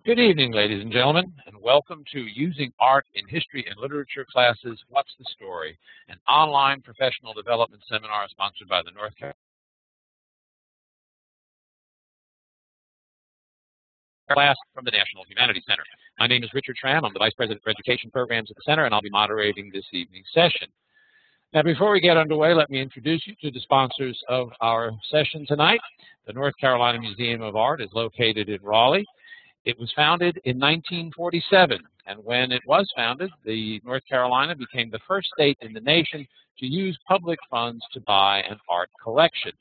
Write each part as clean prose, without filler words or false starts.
Good evening, ladies and gentlemen, and welcome to Using Art in History and Literature Classes, What's the Story? An online professional development seminar sponsored by the North Carolina class from the National Humanities Center. My name is Richard Tram. I'm the Vice President for Education Programs at the Center, and I'll be moderating this evening's session. Now, before we get underway, let me introduce you to the sponsors of our session tonight. The North Carolina Museum of Art is located in Raleigh. It was founded in 1947, and when it was founded, North Carolina became the first state in the nation to use public funds to buy an art collection.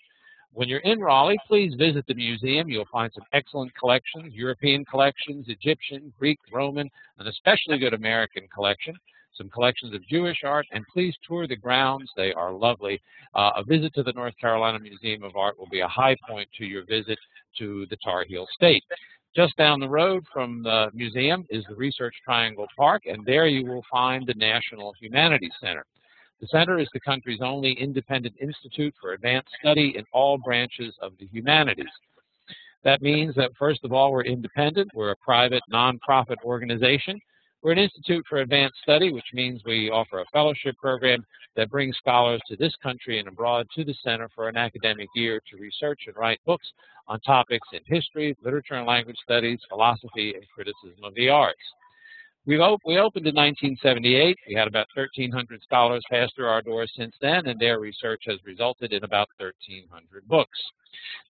When you're in Raleigh, please visit the museum. You'll find some excellent collections, European collections, Egyptian, Greek, Roman, an especially good American collection, some collections of Jewish art, and please tour the grounds. They are lovely. A visit to the North Carolina Museum of Art will be a high point to your visit to the Tar Heel State. Just down the road from the museum is the Research Triangle Park, and there you will find the National Humanities Center. The center is the country's only independent institute for advanced study in all branches of the humanities. That means that, first of all, we're independent. We're a private, nonprofit organization. We're an institute for advanced study, which means we offer a fellowship program that brings scholars to this country and abroad to the center for an academic year to research and write books on topics in history, literature and language studies, philosophy, and criticism of the arts. We opened in 1978. We had about 1,300 scholars pass through our doors since then, and their research has resulted in about 1,300 books.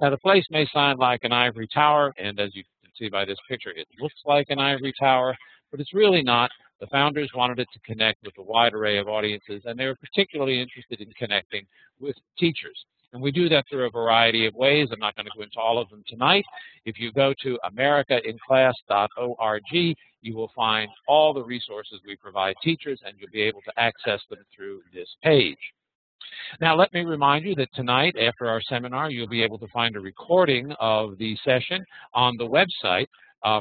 Now, the place may sound like an ivory tower, and as you can see by this picture, it looks like an ivory tower, but it's really not. The founders wanted it to connect with a wide array of audiences, and they were particularly interested in connecting with teachers. And we do that through a variety of ways. I'm not going to go into all of them tonight. If you go to americainclass.org, you will find all the resources we provide teachers, and you'll be able to access them through this page. Now, let me remind you that tonight, after our seminar, you'll be able to find a recording of the session on the website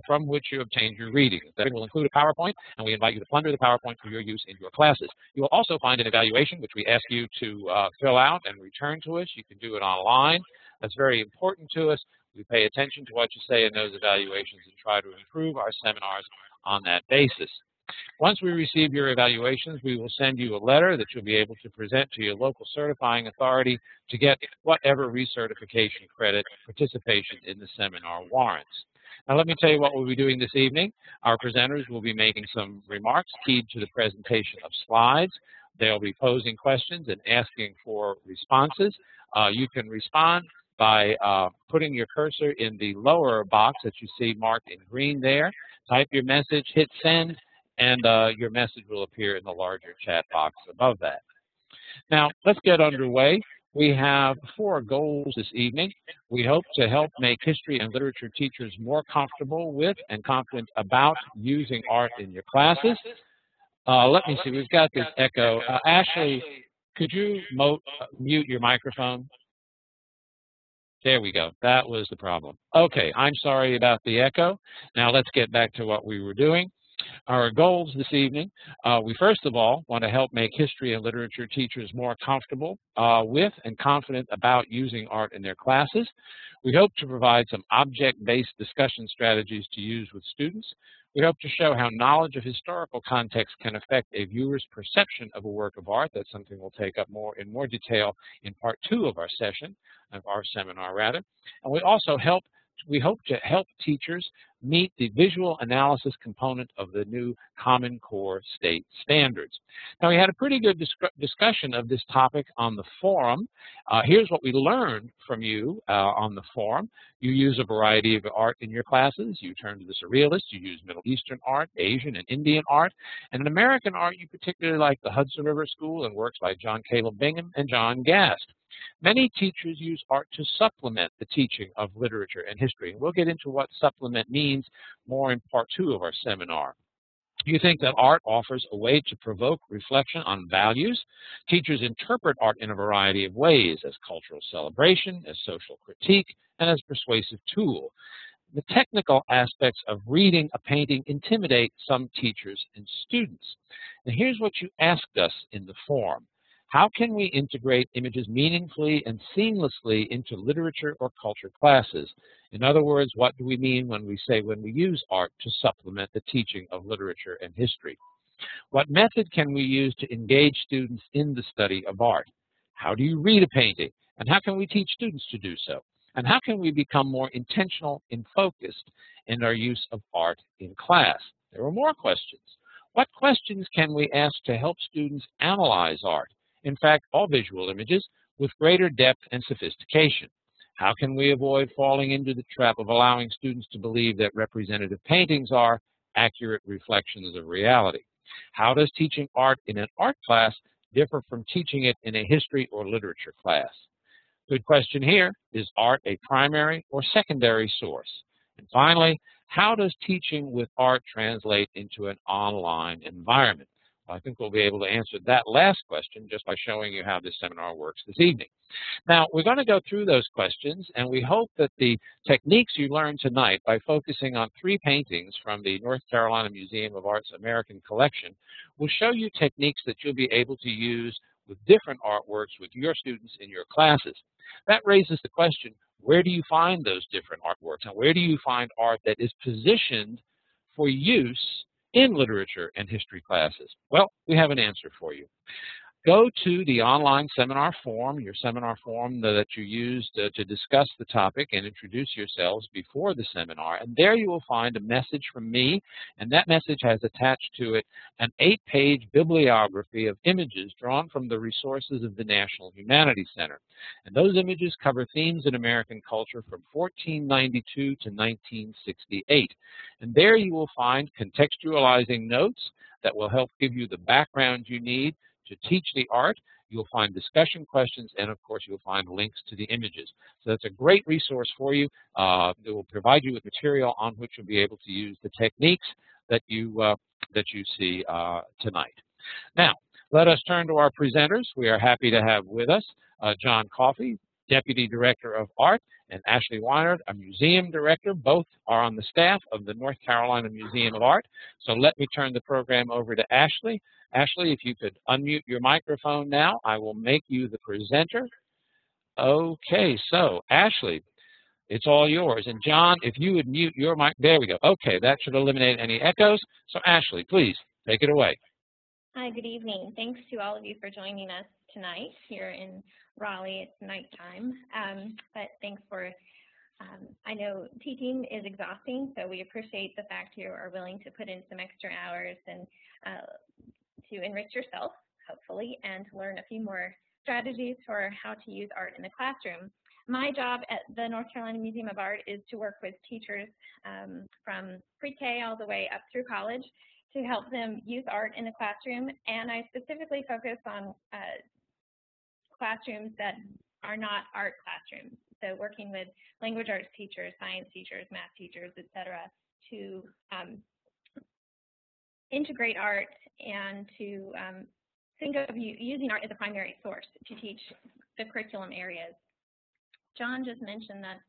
from which you obtained your readings. That will include a PowerPoint, and we invite you to plunder the PowerPoint for your use in your classes. You will also find an evaluation, which we ask you to fill out and return to us. You can do it online. That's very important to us. We pay attention to what you say in those evaluations and try to improve our seminars on that basis. Once we receive your evaluations, we will send you a letter that you'll be able to present to your local certifying authority to get whatever recertification credit participation in the seminar warrants. Now, let me tell you what we'll be doing this evening. Our presenters will be making some remarks keyed to the presentation of slides. They'll be posing questions and asking for responses. You can respond by putting your cursor in the lower box that you see marked in green there. Type your message, hit send, and your message will appear in the larger chat box above that. Now, let's get underway. We have 4 goals this evening. We hope to help make history and literature teachers more comfortable with and confident about using art in your classes. Let me see, we've got this echo. Ashley, could you mute your microphone? There we go. That was the problem. Okay, I'm sorry about the echo. Now let's get back to what we were doing. Our goals this evening, we first of all want to help make history and literature teachers more comfortable with and confident about using art in their classes. We hope to provide some object-based discussion strategies to use with students. We hope to show how knowledge of historical context can affect a viewer's perception of a work of art. That's something we'll take up in more detail in part 2 of our seminar rather. And we hope to help teachers meet the visual analysis component of the new Common Core state standards. Now, we had a pretty good discussion of this topic on the forum. Here's what we learned from you on the forum. You use a variety of art in your classes. You turn to the surrealists. You use Middle Eastern art, Asian and Indian art. And in American art, you particularly like the Hudson River School and works by John Caleb Bingham and John Gast. Many teachers use art to supplement the teaching of literature and history. And we'll get into what supplement means more in part 2 of our seminar. You think that art offers a way to provoke reflection on values. Teachers interpret art in a variety of ways, as cultural celebration, as social critique, and as persuasive tool. The technical aspects of reading a painting intimidate some teachers and students. Now, here's what you asked us in the forum. How can we integrate images meaningfully and seamlessly into literature or culture classes? In other words, what do we mean when we say when we use art to supplement the teaching of literature and history? What method can we use to engage students in the study of art? How do you read a painting? And how can we teach students to do so? And how can we become more intentional and focused in our use of art in class? There are more questions. What questions can we ask to help students analyze art? In fact, all visual images with greater depth and sophistication. How can we avoid falling into the trap of allowing students to believe that representative paintings are accurate reflections of reality? How does teaching art in an art class differ from teaching it in a history or literature class? Good question here. Is art a primary or secondary source? And finally, how does teaching with art translate into an online environment? Well, I think we'll be able to answer that last question just by showing you how this seminar works this evening. Now, we're going to go through those questions, and we hope that the techniques you learned tonight by focusing on 3 paintings from the North Carolina Museum of Art's American Collection will show you techniques that you'll be able to use with different artworks with your students in your classes. That raises the question, where do you find those different artworks? And where do you find art that is positioned for use in literature and history classes? Well, we have an answer for you. Go to the online seminar form, your seminar form that you used to discuss the topic and introduce yourselves before the seminar, and there you will find a message from me, and that message has attached to it an 8-page bibliography of images drawn from the resources of the National Humanities Center. And those images cover themes in American culture from 1492 to 1968. And there you will find contextualizing notes that will help give you the background you need to teach the art. You'll find discussion questions, and of course you'll find links to the images. So that's a great resource for you. It will provide you with material on which you'll be able to use the techniques that you see tonight. Now, let us turn to our presenters. We are happy to have with us John Coffey, Deputy Director of Art, and Ashley Weinert, a Museum Director. Both are on the staff of the North Carolina Museum of Art. So let me turn the program over to Ashley. Ashley, if you could unmute your microphone now, I will make you the presenter. Okay, so Ashley, it's all yours. And John, if you would mute your mic, there we go. Okay, that should eliminate any echoes. So Ashley, please take it away. Hi, good evening. Thanks to all of you for joining us tonight here in Raleigh. It's nighttime, but thanks for, I know teaching is exhausting, so we appreciate the fact you are willing to put in some extra hours and to enrich yourself, hopefully, and to learn a few more strategies for how to use art in the classroom. My job at the North Carolina Museum of Art is to work with teachers from pre-K all the way up through college to help them use art in the classroom, and I specifically focus on classrooms that are not art classrooms. So working with language arts teachers, science teachers, math teachers, etc., to integrate art and to think of using art as a primary source to teach the curriculum areas. John just mentioned that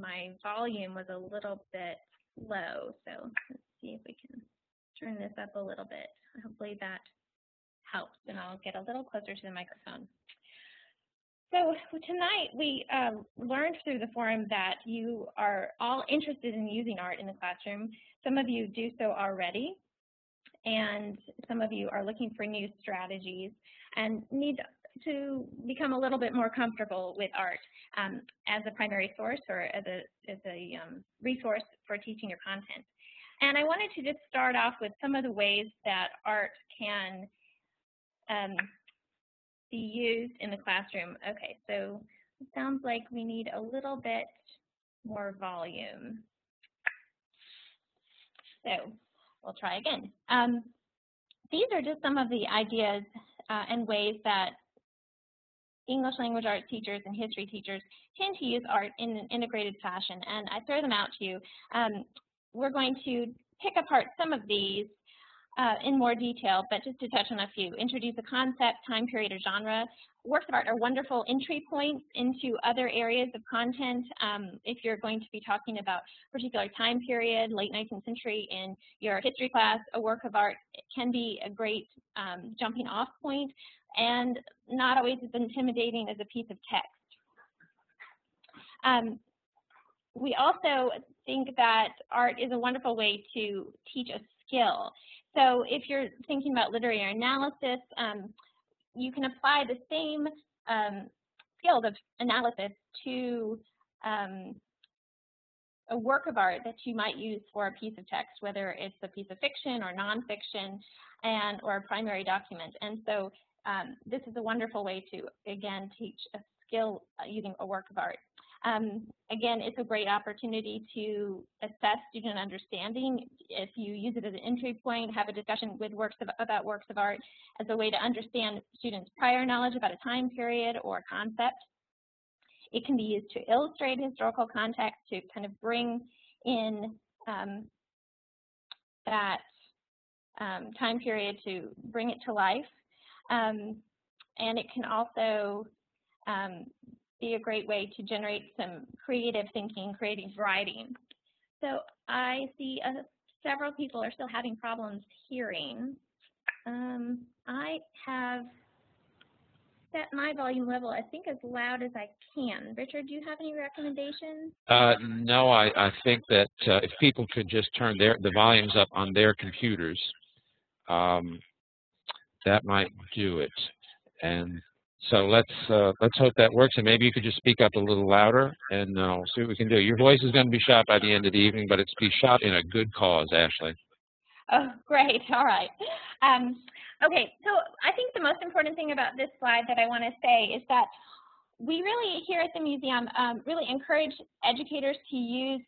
my volume was a little bit low, so let's see if we can turn this up a little bit. Hopefully that helps, and I'll get a little closer to the microphone. So tonight we learned through the forum that you are all interested in using art in the classroom. Some of you do so already, and some of you are looking for new strategies and need to become a little bit more comfortable with art as a primary source or as a resource for teaching your content. And I wanted to just start off with some of the ways that art can be used in the classroom. Okay, so it sounds like we need a little bit more volume. So we'll try again. These are just some of the ideas and ways that English language arts teachers and history teachers tend to use art in an integrated fashion, and I throw them out to you. We're going to pick apart some of these in more detail, but just to touch on a few. Introduce a concept, time period, or genre. Works of art are wonderful entry points into other areas of content. If you're going to be talking about a particular time period, late 19th century in your history class, a work of art can be a great jumping off point and not always as intimidating as a piece of text. We also think that art is a wonderful way to teach a skill. So if you're thinking about literary analysis, you can apply the same skills of analysis to a work of art that you might use for a piece of text, whether it's a piece of fiction or nonfiction or a primary document. And so this is a wonderful way to, again, teach a skill using a work of art. Again, it's a great opportunity to assess student understanding. If you use it as an entry point, have a discussion with about works of art as a way to understand students' prior knowledge about a time period or concept. It can be used to illustrate historical context, to kind of bring in that time period, to bring it to life. And it can also be a great way to generate some creative thinking, creative writing. So I see several people are still having problems hearing. I have set my volume level, I think, as loud as I can. Richard, do you have any recommendations? No, I think that if people could just turn the volumes up on their computers, that might do it. And so let's hope that works, and maybe you could just speak up a little louder, and we'll see what we can do. Your voice is going to be shot by the end of the evening, but it's be shot in a good cause, Ashley. Oh, great. All right. Okay, so I think the most important thing about this slide that I want to say is that we really, here at the museum, really encourage educators to use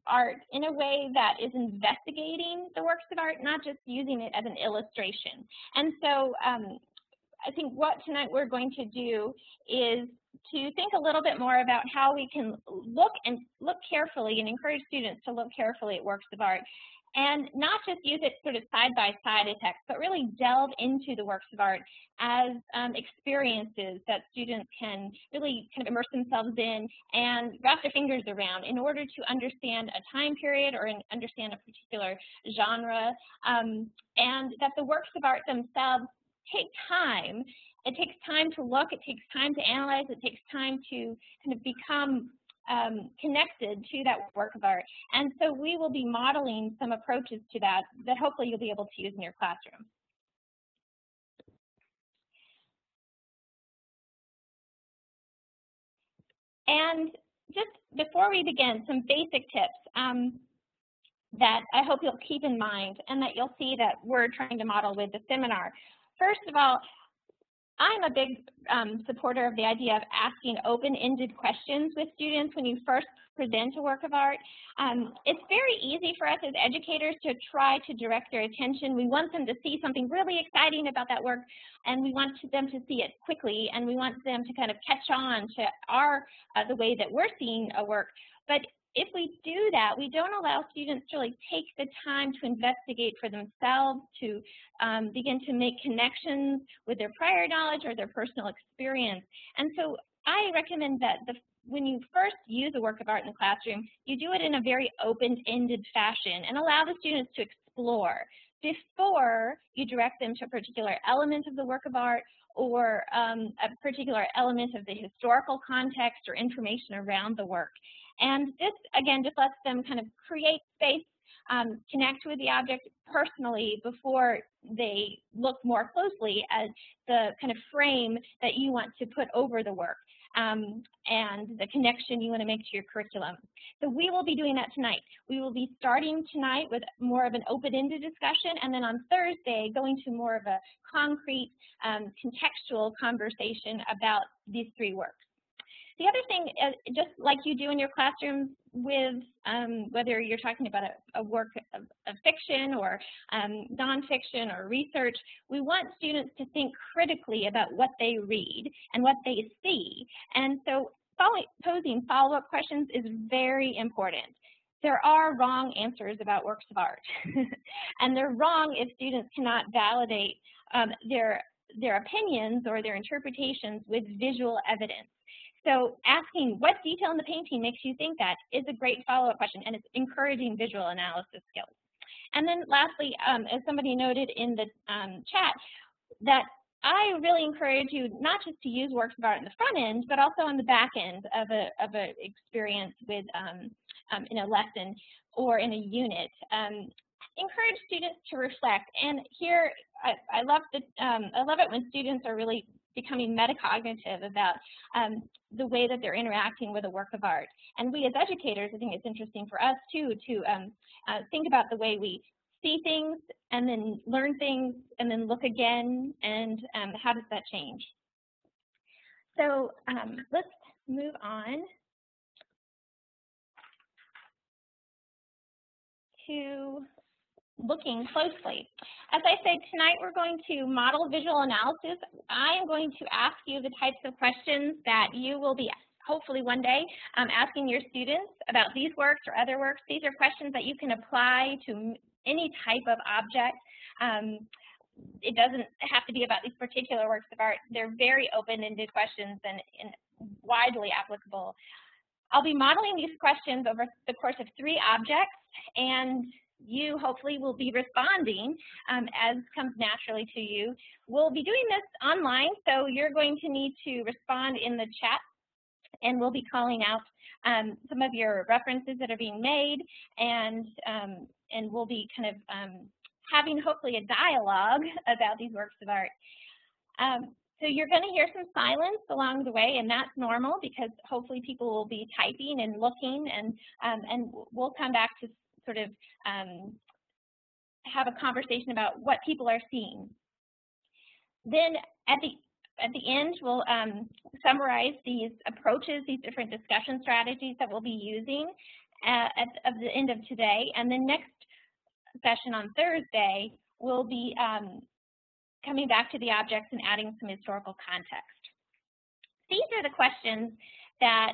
art in a way that is investigating the works of art, not just using it as an illustration. And so I think what tonight we're going to do is to think a little bit more about how we can look carefully and encourage students to look carefully at works of art, and not just use it sort of side by side as text, but really delve into the works of art as experiences that students can really kind of immerse themselves in and wrap their fingers around in order to understand a time period or understand a particular genre, and that the works of art themselves take time. It takes time to look, it takes time to analyze, it takes time to kind of become connected to that work of art. And so we will be modeling some approaches to that hopefully you'll be able to use in your classroom. And just before we begin, some basic tips that I hope you'll keep in mind and that you'll see that we're trying to model with the seminar. First of all, I'm a big supporter of the idea of asking open-ended questions with students when you first present a work of art. It's very easy for us as educators to try to direct their attention. We want them to see something really exciting about that work, and we want them to see it quickly, and we want them to kind of catch on to the way that we're seeing a work. But if we do that, we don't allow students to really take the time to investigate for themselves, to begin to make connections with their prior knowledge or their personal experience. And so I recommend that when you first use a work of art in the classroom, you do it in a very open-ended fashion and allow the students to explore before you direct them to a particular element of the work of art or a particular element of the historical context or information around the work. And this, again, just lets them kind of create space, connect with the object personally before they look more closely at the kind of frame that you want to put over the work and the connection you want to make to your curriculum. So we will be doing that tonight. We will be starting tonight with more of an open-ended discussion, and then on Thursday going to more of a concrete, contextual conversation about these three works. The other thing, just like you do in your classrooms with whether you're talking about a work of fiction or nonfiction or research, we want students to think critically about what they read and what they see. And so posing follow-up questions is very important. there are wrong answers about works of art. And they're wrong if students cannot validate their opinions or their interpretations with visual evidence. So asking what detail in the painting makes you think that is a great follow-up question, and it's encouraging visual analysis skills. And then lastly, as somebody noted in the chat, that I really encourage you not just to use works of art in the front end, but also on the back end of a experience with in a lesson or in a unit. Encourage students to reflect. And here, I love it when students are really becoming metacognitive about the way that they're interacting with a work of art. And we as educators, I think it's interesting for us too to think about the way we see things and then learn things and then look again, and how does that change? So let's move on to looking closely. As I said, tonight we're going to model visual analysis. I am going to ask you the types of questions that you will be hopefully one day asking your students about these works or other works. These are questions that you can apply to any type of object. It doesn't have to be about these particular works of art. They're very open-ended questions and widely applicable. I'll be modeling these questions over the course of 3 objects, and you hopefully will be responding as comes naturally to you. We'll be doing this online, so you're going to need to respond in the chat, and we'll be calling out some of your references that are being made, and we'll be kind of having hopefully a dialogue about these works of art. So you're going to hear some silence along the way, and that's normal because hopefully people will be typing and looking, and we'll come back to sort of have a conversation about what people are seeing. Then at the end, we'll summarize these approaches, these different discussion strategies that we'll be using at the end of today. And then next session on Thursday, we'll be coming back to the objects and adding some historical context. These are the questions that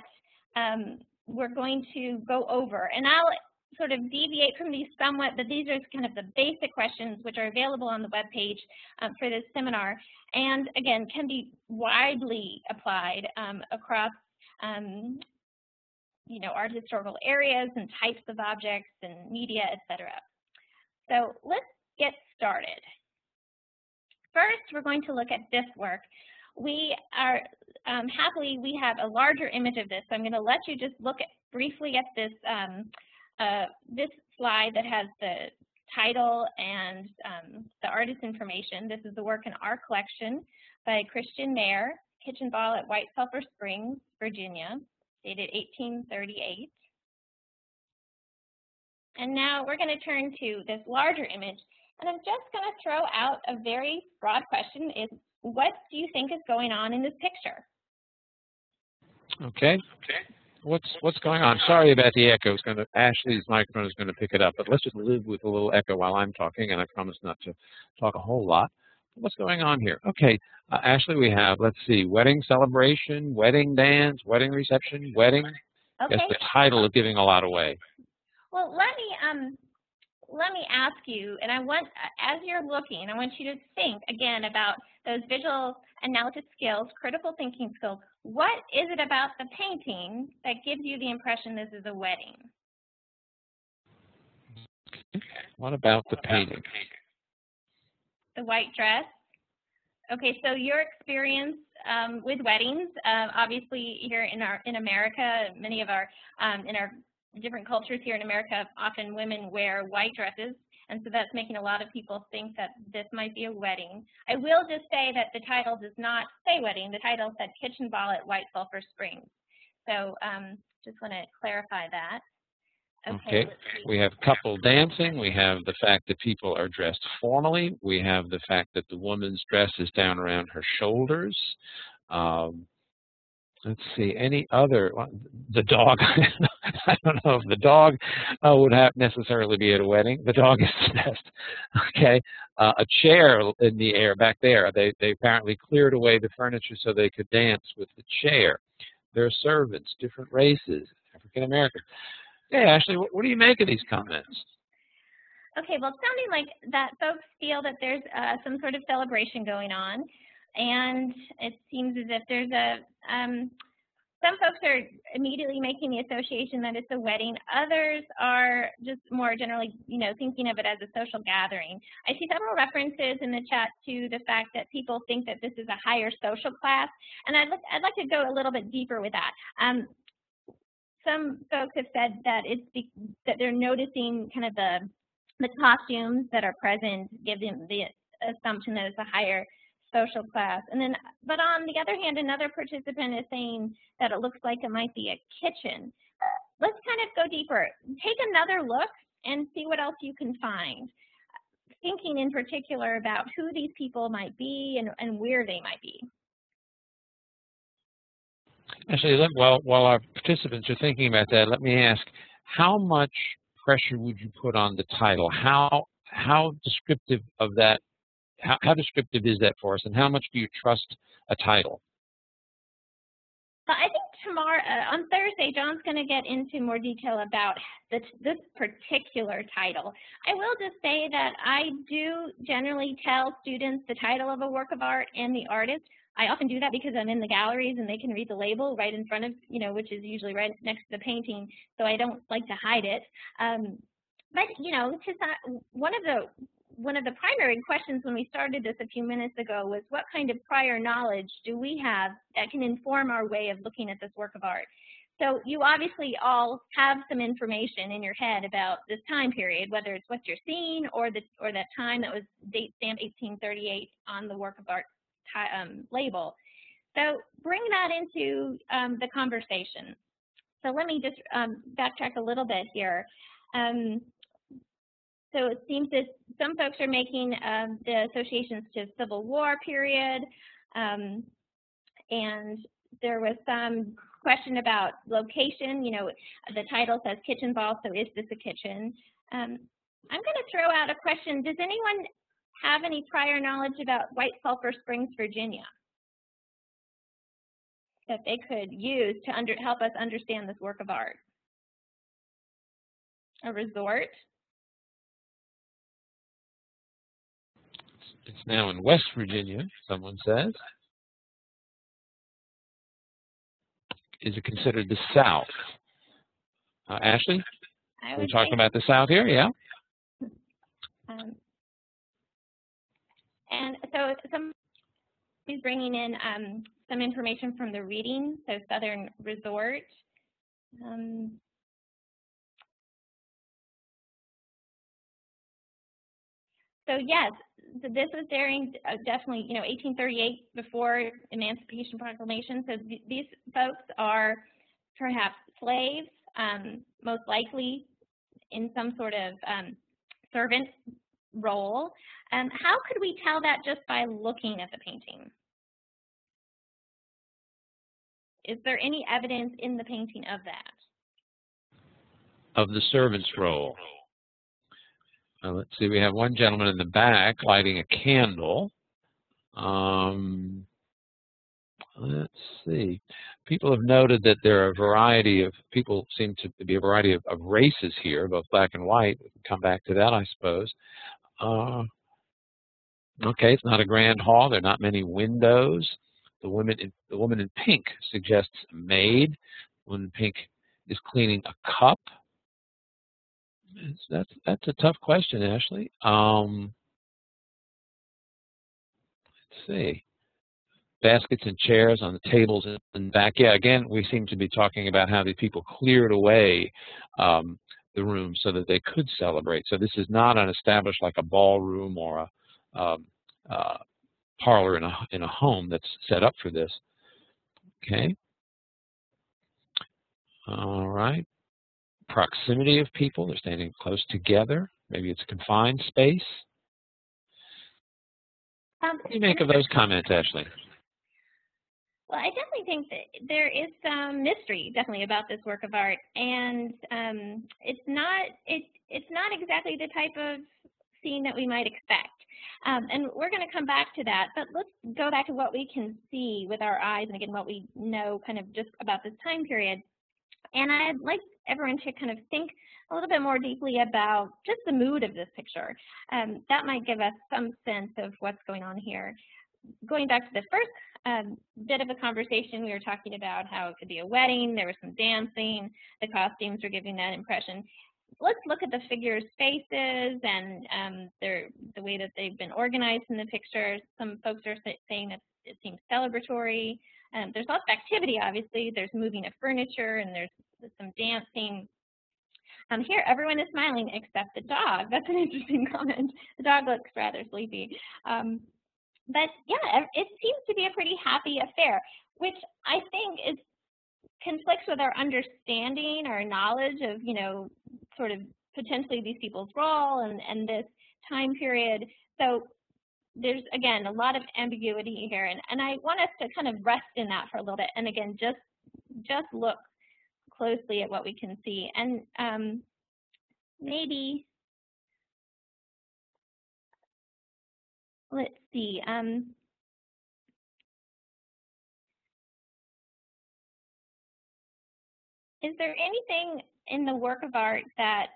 we're going to go over. And I'll sort of deviate from these somewhat, but these are kind of the basic questions which are available on the webpage for this seminar, and again can be widely applied across art historical areas and types of objects and media, etc. So let's get started. First, we're going to look at this work. We are happily we have a larger image of this, so I'm going to let you just look briefly at this this slide that has the title and the artist information. This is the work in our collection by Friedrich Mayr, Kitchen Ball at White Sulphur Springs, Virginia, dated 1838. And now we're going to turn to this larger image, and I'm just going to throw out a very broad question: is what do you think is going on in this picture? Okay. What's going on? Sorry about the echo. Ashley's microphone is going to pick it up, but let's just live with a little echo while I'm talking, and I promise not to talk a whole lot. What's going on here? Okay, Ashley, we have, let's see, wedding celebration, wedding dance, wedding reception, wedding. Okay. Guess the title is giving a lot away. Well, let me ask you, and I want, as you're looking, I want you to think again about those visual analysis skills, critical thinking skills. What is it about the painting that gives you the impression this is a wedding? What about the painting? The white dress. Okay, so your experience with weddings, obviously here in America, many of our in our different cultures here in America, often women wear white dresses, and so that's making a lot of people think that this might be a wedding. I will just say that the title does not say wedding. The title said Kitchen Ball at White Sulphur Springs. So just want to clarify that. Okay, we have couple dancing. We have the fact that people are dressed formally. We have the fact that the woman's dress is down around her shoulders. Let's see, any other, the dog, I don't know if the dog would have necessarily be at a wedding. The dog is the best. Okay, a chair in the air back there. They apparently cleared away the furniture so they could dance with the chair. There are servants, different races, African Americans. Hey, Ashley, what do you make of these comments? Okay, well, it's sounding like that folks feel that there's some sort of celebration going on, and it seems as if there's some folks are immediately making the association that it's a wedding. Others are just more generally, thinking of it as a social gathering. I see several references in the chat to the fact that people think that this is a higher social class, and I'd like to go a little bit deeper with that. Some folks have said that that they're noticing kind of the costumes that are present, give them the assumption that it's a higher social class. And then, but on the other hand, another participant is saying that it looks like it might be a kitchen. Let's kind of go deeper. Take another look and see what else you can find. Thinking in particular about who these people might be and where they might be. Actually, while our participants are thinking about that, let me ask, how much pressure would you put on the title? How descriptive of that? How descriptive is that for us, and how much do you trust a title? I think tomorrow, on Thursday, John's going to get into more detail about this particular title. I will just say that I do generally tell students the title of a work of art and the artist. I often do that because I'm in the galleries and they can read the label right in front of, which is usually right next to the painting, so I don't like to hide it. But, just one of the primary questions when we started this a few minutes ago was what kind of prior knowledge do we have that can inform our way of looking at this work of art? So you obviously all have some information in your head about this time period, whether it's what you're seeing or that time that was date stamp 1838 on the work of art label. So bring that into the conversation. So let me just backtrack a little bit here. So it seems that some folks are making the associations to Civil War period, and there was some question about location. The title says kitchen ball, so is this a kitchen? I'm going to throw out a question. Does anyone have any prior knowledge about White Sulphur Springs, Virginia, that they could use to help us understand this work of art? A resort? It's now in West Virginia, someone says. Is it considered the South? Ashley, are we talking about the South here? Yeah. And so he's bringing in some information from the reading, so Southern Resort. So yes, this was during definitely, 1838, before Emancipation Proclamation. So these folks are perhaps slaves, most likely in some sort of servant role. How could we tell that just by looking at the painting? Is there any evidence in the painting of that? Of the servant's role. Let's see, we have one gentleman in the back lighting a candle. Let's see. People have noted that there are a variety of, people seem to be a variety of races here, both black and white. We can come back to that, I suppose. Okay, it's not a grand hall. There are not many windows. The woman in pink suggests a maid. The woman in pink is cleaning a cup. That's a tough question, Ashley. Let's see. Baskets and chairs on the tables in the back. Yeah, again, we seem to be talking about how these people cleared away the room so that they could celebrate. So this is not an established like a ballroom or a parlor in a home that's set up for this. Okay. All right. Proximity of people. They're standing close together. Maybe it's a confined space. What do you make of those comments, Ashley? Well, I definitely think that there is some mystery, definitely, about this work of art, and it's not exactly the type of scene that we might expect. And we're going to come back to that, but let's go back to what we can see with our eyes, and again, what we know kind of just about this time period. And I'd like everyone to kind of think a little bit more deeply about just the mood of this picture. That might give us some sense of what's going on here. Going back to the first bit of the conversation, we were talking about how it could be a wedding, there was some dancing, the costumes were giving that impression. Let's look at the figures' faces and the way that they've been organized in the pictures. Some folks are saying that it seems celebratory. There's lots of activity, obviously. There's moving of furniture and there's some dancing. Here, everyone is smiling except the dog. That's an interesting comment. The dog looks rather sleepy. But yeah, it seems to be a pretty happy affair, which I think is conflicts with our understanding, our knowledge of, sort of potentially these people's role and this time period. So there's, again, a lot of ambiguity here. And I want us to kind of rest in that for a little bit. And again, just look closely at what we can see. And maybe, let's see. Is there anything in the work of art that,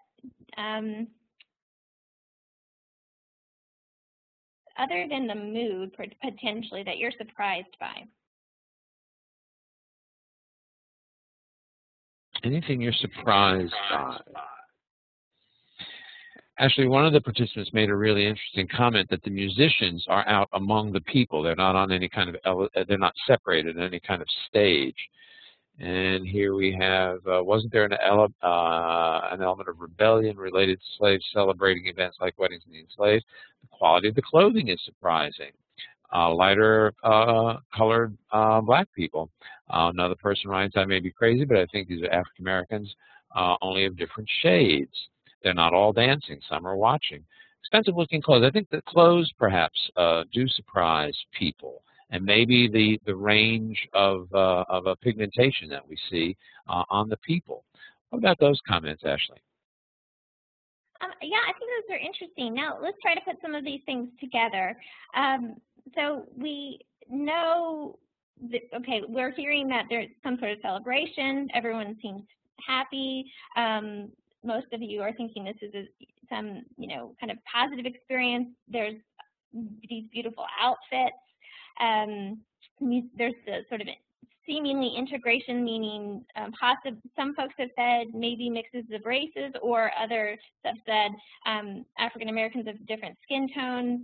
other than the mood, potentially, that you're surprised by? Anything you're surprised by? Actually, one of the participants made a really interesting comment that the musicians are out among the people. They're not on any kind of, they're not separated in any kind of stage. And here we have, wasn't there an element of rebellion related to slaves celebrating events like weddings and the enslaved? The quality of the clothing is surprising. Lighter colored black people. Another person writes, I may be crazy, but I think these are African Americans, only of different shades. They're not all dancing. Some are watching. Expensive looking clothes. I think the clothes perhaps do surprise people. And maybe the range of a pigmentation that we see on the people. What about those comments, Ashley? Yeah, I think those are interesting. Now, let's try to put some of these things together. So we know that, okay, we're hearing that there's some sort of celebration. Everyone seems happy. Most of you are thinking this is some, kind of positive experience. There's these beautiful outfits. There's the sort of seemingly integration, meaning some folks have said maybe mixes of races, or others have said African Americans of different skin tones.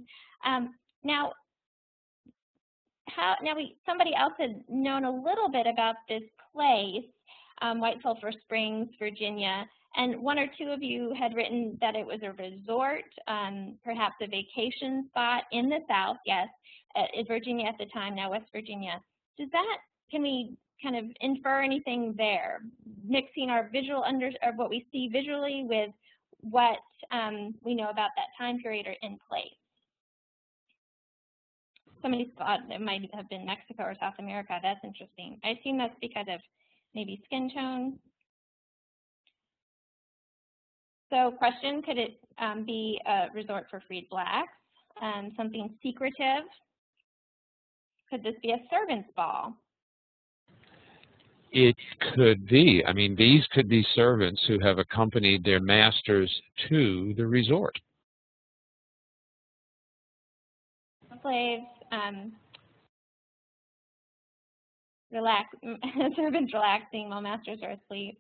Somebody else had known a little bit about this place, White Sulphur Springs, Virginia, and one or two of you had written that it was a resort, perhaps a vacation spot in the South, yes, in Virginia at the time, now West Virginia. Can we kind of infer anything there, mixing our or what we see visually with what we know about that time period or in place? Somebody thought it might have been Mexico or South America. That's interesting. I assume that's because of maybe skin tone. So question, could it be a resort for freed blacks? Something secretive? Could this be a servant's ball? It could be. I mean, these could be servants who have accompanied their masters to the resort. Slaves, servants relaxing while masters are asleep.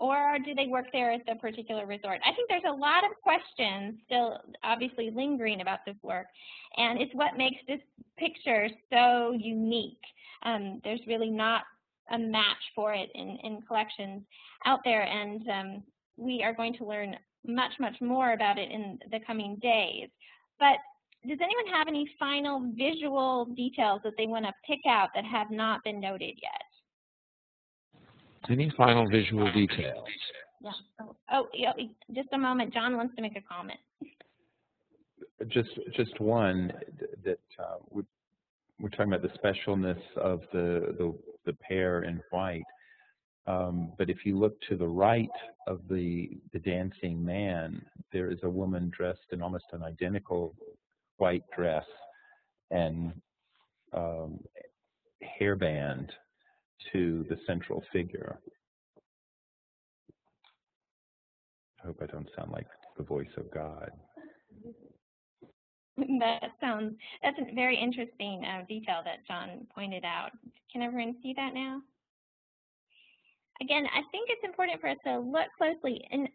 Or do they work there at the particular resort? I think there's a lot of questions still obviously lingering about this work, and it's what makes this picture so unique. There's really not a match for it in collections out there, and we are going to learn much, much more about it in the coming days. But does anyone have any final visual details that they want to pick out that have not been noted yet? Any final visual details? Yeah. Yeah, just a moment. John wants to make a comment. Just one that we're talking about the specialness of the pair in white. But if you look to the right of the dancing man, there is a woman dressed in almost an identical white dress and hairband. to the central figure. I hope I don't sound like the voice of God. That's a very interesting detail that John pointed out. Can everyone see that now? Again, I think it's important for us to look closely, and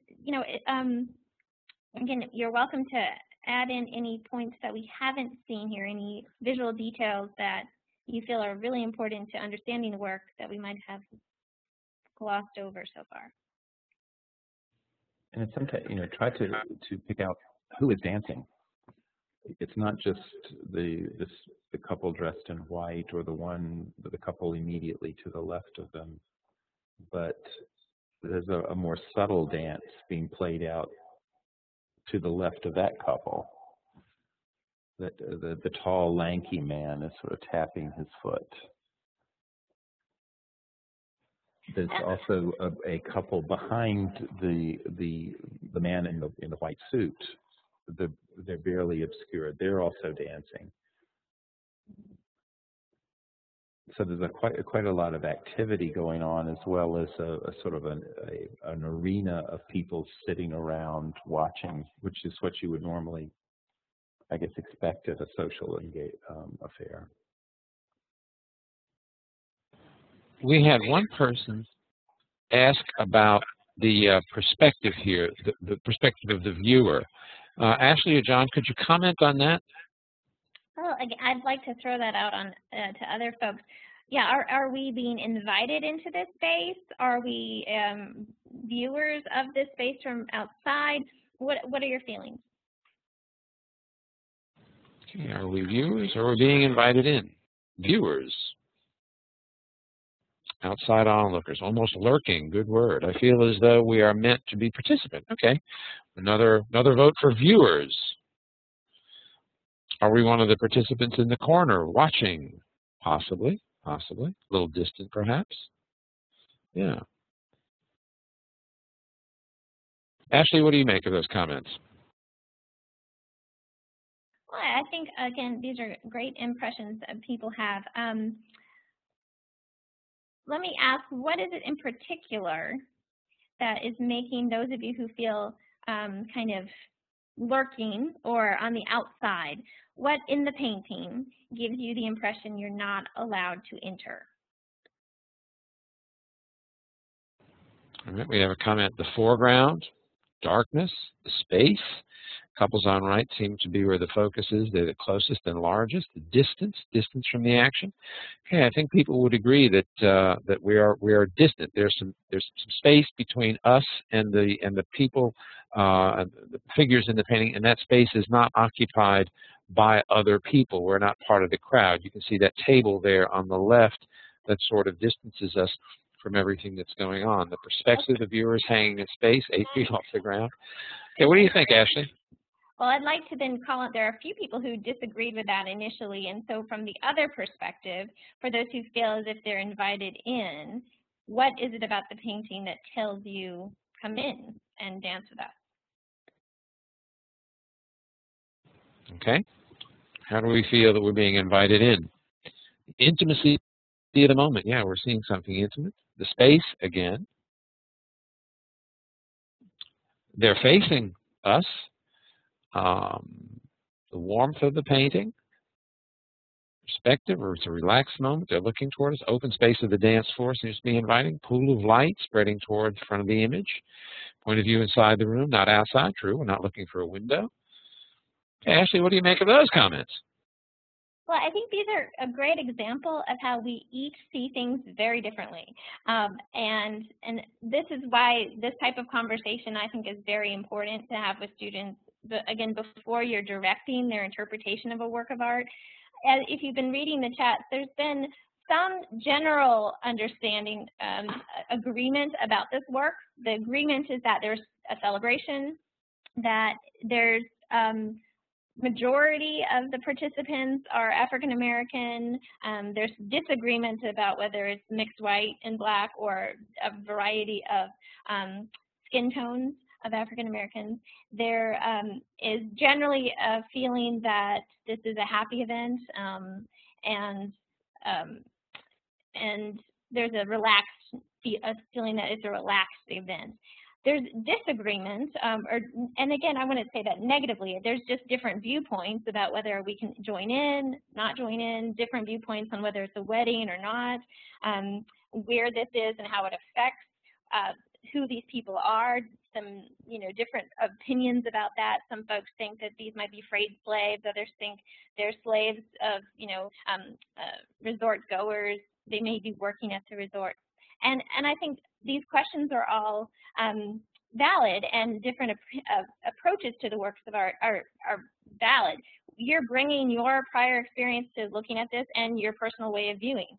again, you're welcome to add in any points that we haven't seen here, any visual details that you feel are really important to understanding the work that we might have glossed over so far. And it's sometimes, try to pick out who is dancing. It's not just the couple dressed in white or the couple immediately to the left of them, but there's a more subtle dance being played out to the left of that couple. That the tall, lanky man is sort of tapping his foot. There's also a couple behind the man in the white suit. They're barely obscured. They're also dancing. So there's quite a lot of activity going on, as well as a sort of an arena of people sitting around watching, which is what you would normally, I guess, expect at a social affair. We had one person ask about the perspective here, the perspective of the viewer. Ashley or John, could you comment on that? Well, again, I'd like to throw that out on to other folks. Yeah, are we being invited into this space? Are we viewers of this space from outside? What are your feelings? Okay, are we viewers or are we being invited in? Viewers. Outside onlookers, almost lurking, good word. I feel as though we are meant to be participants. Okay, another vote for viewers. Are we one of the participants in the corner watching? Possibly, a little distant perhaps. Yeah. Ashley, what do you make of those comments? Well, I think, again, these are great impressions that people have. Let me ask, what is it in particular that is making those of you who feel kind of lurking or on the outside, what in the painting gives you the impression you're not allowed to enter? All right, we have a comment, the foreground, darkness, the space. Couples on right seem to be where the focus is. They're the closest and largest. The distance from the action. Okay, I think people would agree that that we are distant. There's some space between us and the people, the figures in the painting, and that space is not occupied by other people. We're not part of the crowd. You can see that table there on the left that sort of distances us from everything that's going on. The perspective, the viewer is hanging in space, 8 feet off the ground. Okay, what do you think, Ashley? Well, I'd like to then call out, there are a few people who disagreed with that initially, and so from the other perspective, for those who feel as if they're invited in, what is it about the painting that tells you, come in and dance with us? Okay. How do we feel that we're being invited in? Intimacy of the moment. Yeah, we're seeing something intimate. The space, again. They're facing us. The warmth of the painting, perspective, or it's a relaxed moment. They're looking toward us. Open space of the dance floor seems to be inviting. Pool of light spreading toward the front of the image. Point of view inside the room, not outside. True, we're not looking for a window. Okay, Ashley, what do you make of those comments? Well, I think these are a great example of how we each see things very differently. And this is why this type of conversation, I think, is very important to have with students, again, before you're directing their interpretation of a work of art. If you've been reading the chat, there's been some general understanding, agreement about this work. The agreement is that there's a celebration, that there's majority of the participants are African American. There's disagreement about whether it's mixed white and black or a variety of skin tones of African Americans. There is generally a feeling that this is a happy event, and there's a relaxed feeling that it's a relaxed event. There's disagreement, and again, I wouldn't say that negatively. There's just different viewpoints about whether we can join in, not join in, different viewpoints on whether it's a wedding or not, where this is and how it affects who these people are. Some, different opinions about that. Some folks think that these might be freed slaves. Others think they're slaves of, resort goers. They may be working at the resort. And I think these questions are all valid, and different approaches to the works of art are valid. You're bringing your prior experience to looking at this and your personal way of viewing.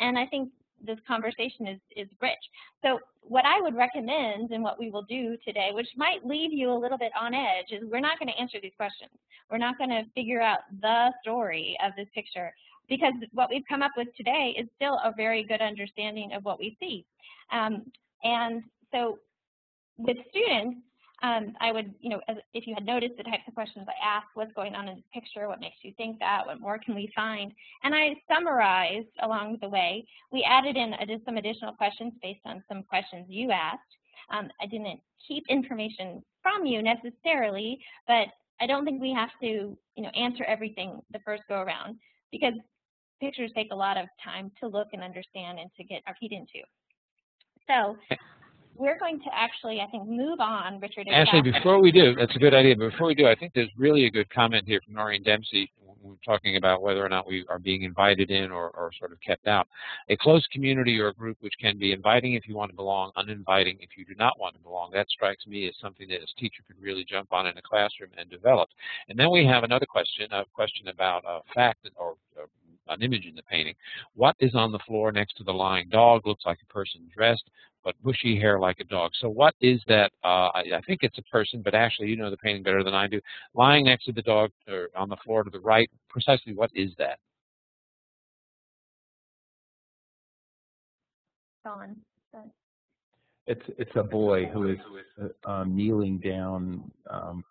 And I think this conversation is rich. So what I would recommend, and what we will do today, which might leave you a little bit on edge, is we're not going to answer these questions. We're not going to figure out the story of this picture, because what we've come up with today is still a very good understanding of what we see. And so with students, I would, if you had noticed the types of questions I asked, what's going on in this picture, what makes you think that, what more can we find? And I summarized along the way. We added in some additional questions based on some questions you asked. I didn't keep information from you necessarily, but I don't think we have to, answer everything the first go around, because pictures take a lot of time to look and understand and to get our feet into. So we're going to actually, I think, move on, Richard. Ashley, before we do, that's a good idea. But before we do, I think there's really a good comment here from Noreen Dempsey when we're talking about whether or not we are being invited in or sort of kept out. A close community or a group which can be inviting if you want to belong, uninviting if you do not want to belong. That strikes me as something that as a teacher could really jump on in a classroom and develop. And then we have another question, a question about a fact or an image in the painting. What is on the floor next to the lying dog? Looks like a person dressed, but bushy hair like a dog. So what is that? I think it's a person, but Ashley, you know the painting better than I do. Lying next to the dog, or on the floor to the right, precisely what is that? Dawn. It's a boy who is kneeling down,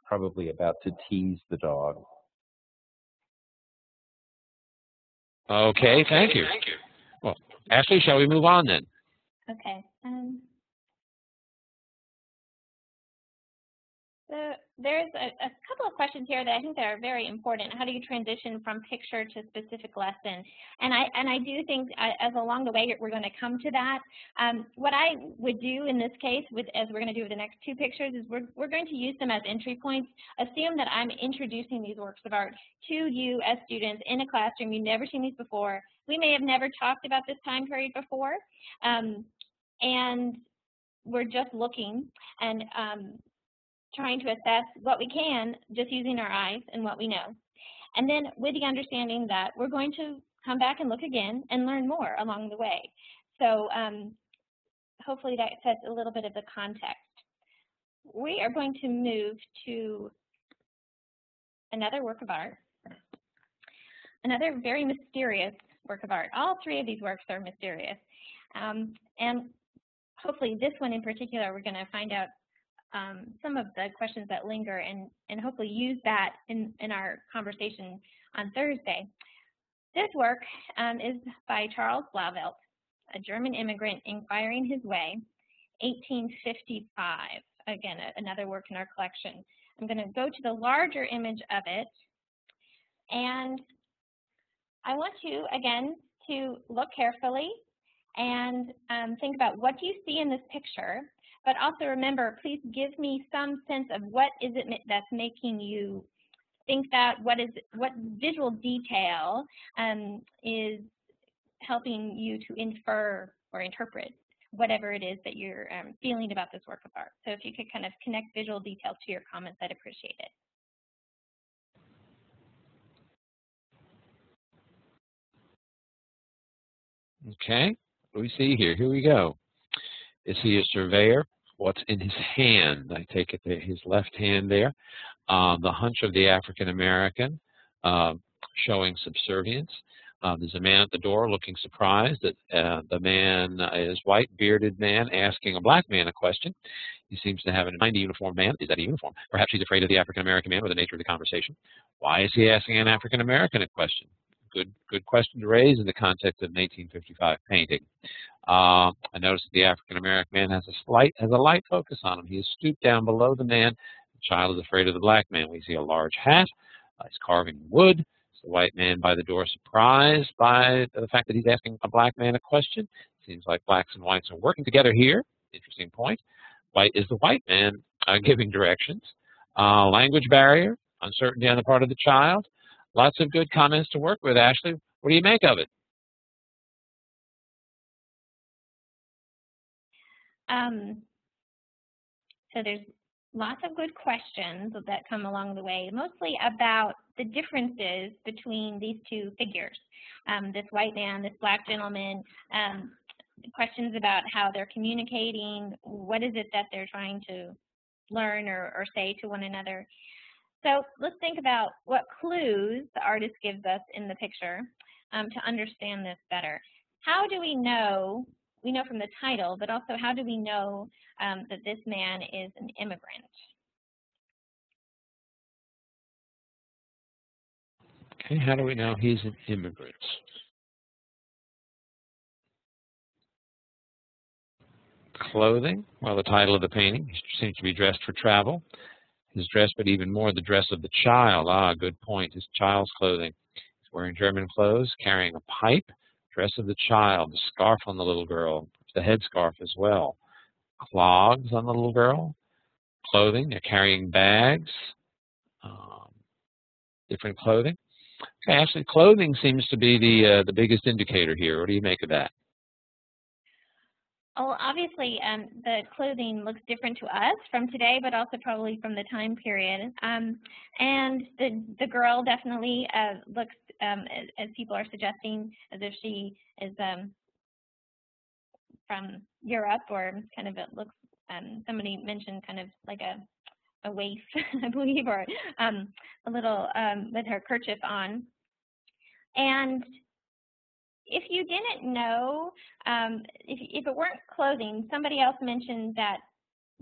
probably about to tease the dog. Okay, thank you. Well, Ashley, shall we move on then? Okay. So there's a couple of questions here that I think that are very important. How do you transition from picture to specific lesson? And I do think as along the way we're going to come to that. What I would do in this case, as we're going to do with the next two pictures, is we're going to use them as entry points. Assume that I'm introducing these works of art to you as students in a classroom. You've never seen these before. We may have never talked about this time period before, and we're just looking and trying to assess what we can just using our eyes and what we know. And then with the understanding that we're going to come back and look again and learn more along the way. So hopefully that sets a little bit of the context. We are going to move to another work of art, another very mysterious work of art. All three of these works are mysterious. And hopefully this one in particular, we're going to find out some of the questions that linger and hopefully use that in our conversation on Thursday. This work is by Charles Blauvelt, a German immigrant inquiring his way, 1855. Again, another work in our collection. I'm going to go to the larger image of it, and I want you, again, to look carefully and think about what do you see in this picture. But also remember, please give me some sense of what is it that's making you think that, what visual detail is helping you to infer or interpret whatever it is that you're feeling about this work of art. So if you could kind of connect visual details to your comments, I'd appreciate it. Okay, what do we see here? Here we go. Is he a surveyor? What's in his hand? I take it that his left hand there. The hunch of the African American, showing subservience. There's a man at the door looking surprised that the man is white, bearded man asking a black man a question. He seems to have a uniformed man. Is that a uniform? Perhaps he's afraid of the African American man or the nature of the conversation. Why is he asking an African American a question? good question to raise in the context of an 1855 painting. I noticed that the African American man has a light focus on him. He is stooped down below the man. The child is afraid of the black man. We see a large hat. He's carving wood. Is the white man by the door surprised by the fact that he's asking a black man a question? Seems like blacks and whites are working together here. Interesting point. White is the white man giving directions. Language barrier, uncertainty on the part of the child. Lots of good comments to work with, Ashley. What do you make of it? So there's lots of good questions that come along the way, mostly about the differences between these two figures. This white man, this black gentleman, questions about how they're communicating, what is it that they're trying to learn or say to one another. So let's think about what clues the artist gives us in the picture to understand this better. How do we know from the title, but also how do we know that this man is an immigrant? Okay, how do we know he's an immigrant? Clothing, well, the title of the painting, he seems to be dressed for travel. His dress, but even more the dress of the child. Good point, his child's clothing. He's wearing German clothes, carrying a pipe. Dress of the child, the scarf on the little girl, the headscarf as well. Clogs on the little girl. Clothing, they're carrying bags. Different clothing. Okay, actually, clothing seems to be the biggest indicator here. What do you make of that? Oh, obviously, the clothing looks different to us from today, but also probably from the time period. And the girl definitely looks, as people are suggesting, as if she is from Europe, or kind of it looks. Somebody mentioned kind of like a waif, I believe, or a little with her kerchief on. And if you didn't know, if it weren't clothing, somebody else mentioned that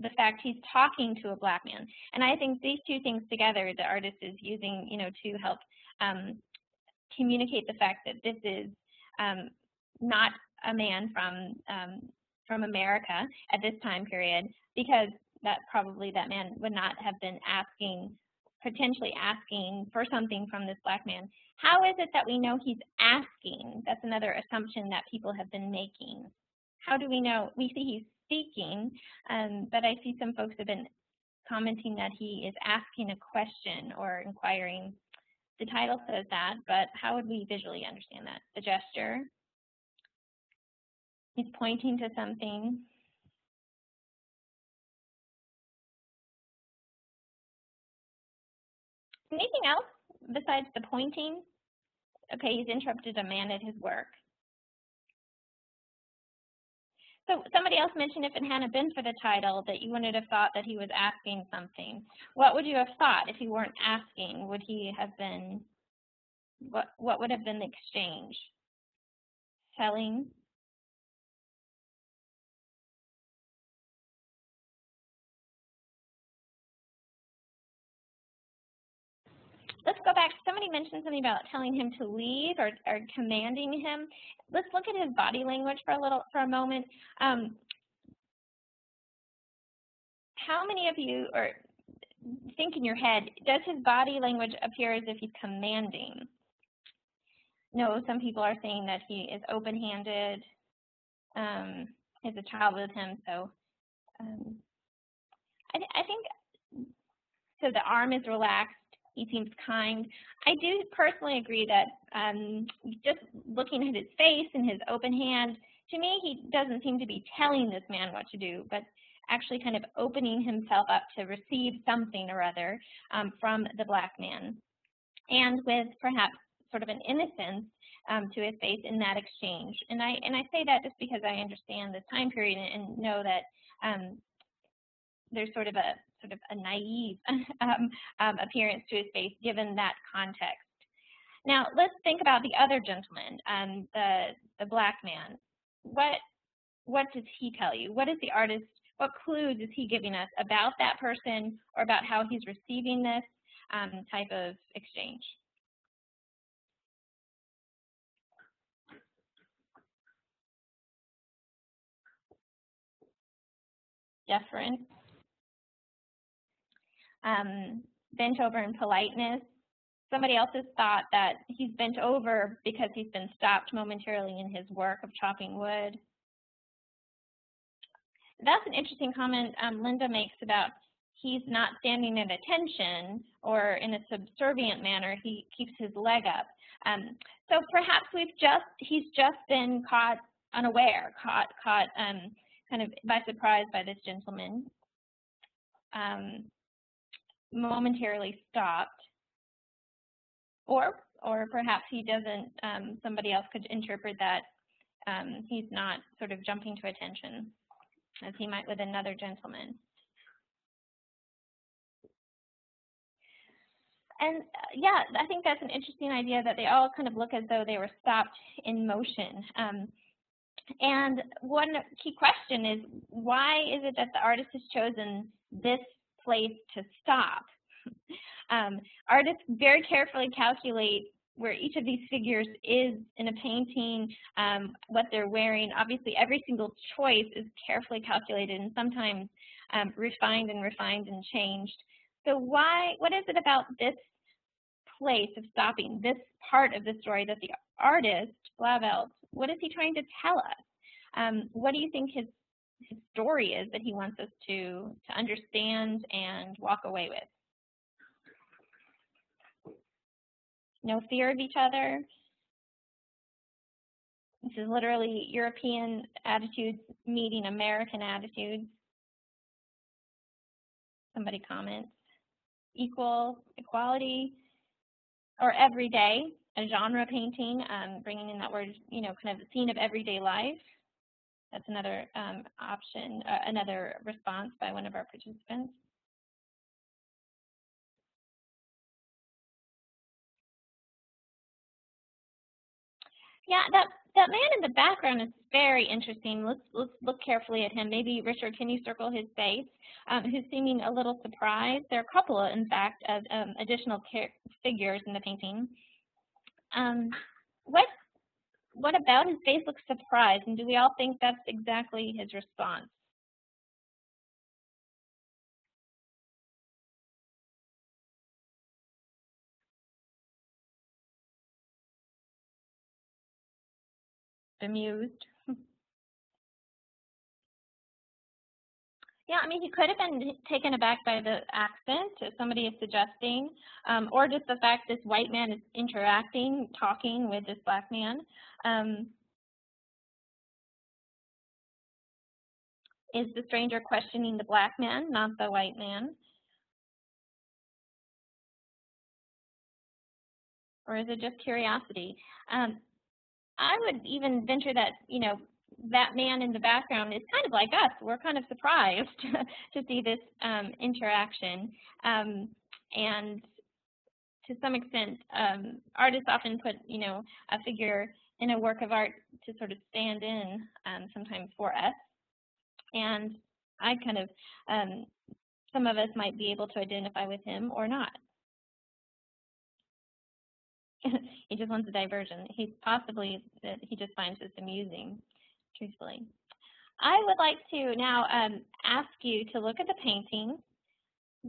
the fact he's talking to a black man. And I think these two things together, the artist is using, to help communicate the fact that this is not a man from America at this time period, because that man would not have been potentially asking for something from this black man. How is it that we know he's asking? That's another assumption that people have been making. How do we know? We see he's speaking, but I see some folks have been commenting that he is asking a question or inquiring. The title says that, but how would we visually understand that? The gesture. He's pointing to something. Anything else besides the pointing? Okay, he's interrupted a man at his work. So somebody else mentioned if it hadn't been for the title that you wouldn't have thought that he was asking something. What would you have thought if he weren't asking? Would he have been, what would have been the exchange? Telling? Let's go back. Somebody mentioned something about telling him to leave or commanding him. Let's look at his body language for a moment. How many of you think in your head, does his body language appear as if he's commanding? No, some people are saying that he is open-handed. He has a child with him, so I think so. The arm is relaxed. He seems kind. I do personally agree that just looking at his face and his open hand, to me, he doesn't seem to be telling this man what to do, but actually kind of opening himself up to receive something or other from the black man, and with perhaps sort of an innocence to his face in that exchange. And I say that just because I understand this time period and know that there's sort of a naive appearance to his face given that context. Now let's think about the other gentleman, the black man. What does he tell you? What is the artist? What clues is he giving us about that person or about how he's receiving this type of exchange? deference, bent over in politeness. Somebody else has thought that he's bent over because he's been stopped momentarily in his work of chopping wood. That's an interesting comment Linda makes about he's not standing at attention or in a subservient manner. He keeps his leg up. So perhaps he's just been caught unaware, caught kind of by surprise by this gentleman, momentarily stopped. Or perhaps he doesn't, somebody else could interpret that he's not sort of jumping to attention as he might with another gentleman. And yeah, I think that's an interesting idea that they all kind of look as though they were stopped in motion. And one key question is, why is it that the artist has chosen this place to stop? Artists very carefully calculate where each of these figures is in a painting, what they're wearing. Obviously, every single choice is carefully calculated and sometimes refined and changed. So what is it about this place of stopping, this part of the story that the artist, Blauvelt, what is he trying to tell us? What do you think his story is that he wants us to understand and walk away with? No fear of each other. This is literally European attitudes meeting American attitudes. Somebody comments. Equality, or everyday, a genre painting, bringing in that word, kind of a scene of everyday life. That's another option, another response by one of our participants. Yeah, that man in the background is very interesting. Let's look carefully at him. Maybe, Richard, can you circle his face? Who's seeming a little surprised. There are a couple, in fact, of additional figures in the painting. What about his face looks surprised, and do we all think that's exactly his response? Bemused. Yeah, I mean, he could have been taken aback by the accent, as somebody is suggesting, or just the fact this white man is interacting, talking with this black man. Is the stranger questioning the black man, not the white man? Or is it just curiosity? I would even venture that, that man in the background is kind of like us. We're kind of surprised to see this interaction. And to some extent, artists often put, a figure in a work of art to sort of stand in sometimes for us. And I kind of, some of us might be able to identify with him or not. He just wants a diversion. He just finds this amusing, truthfully. I would like to now ask you to look at the painting.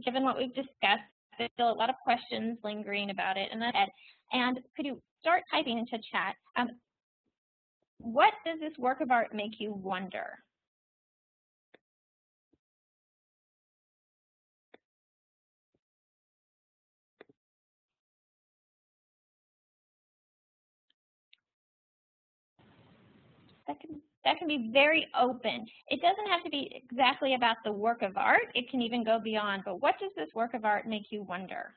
Given what we've discussed, there's still a lot of questions lingering about it. And could you start typing into chat? What does this work of art make you wonder? That can be very open. It doesn't have to be exactly about the work of art. It can even go beyond. But what does this work of art make you wonder?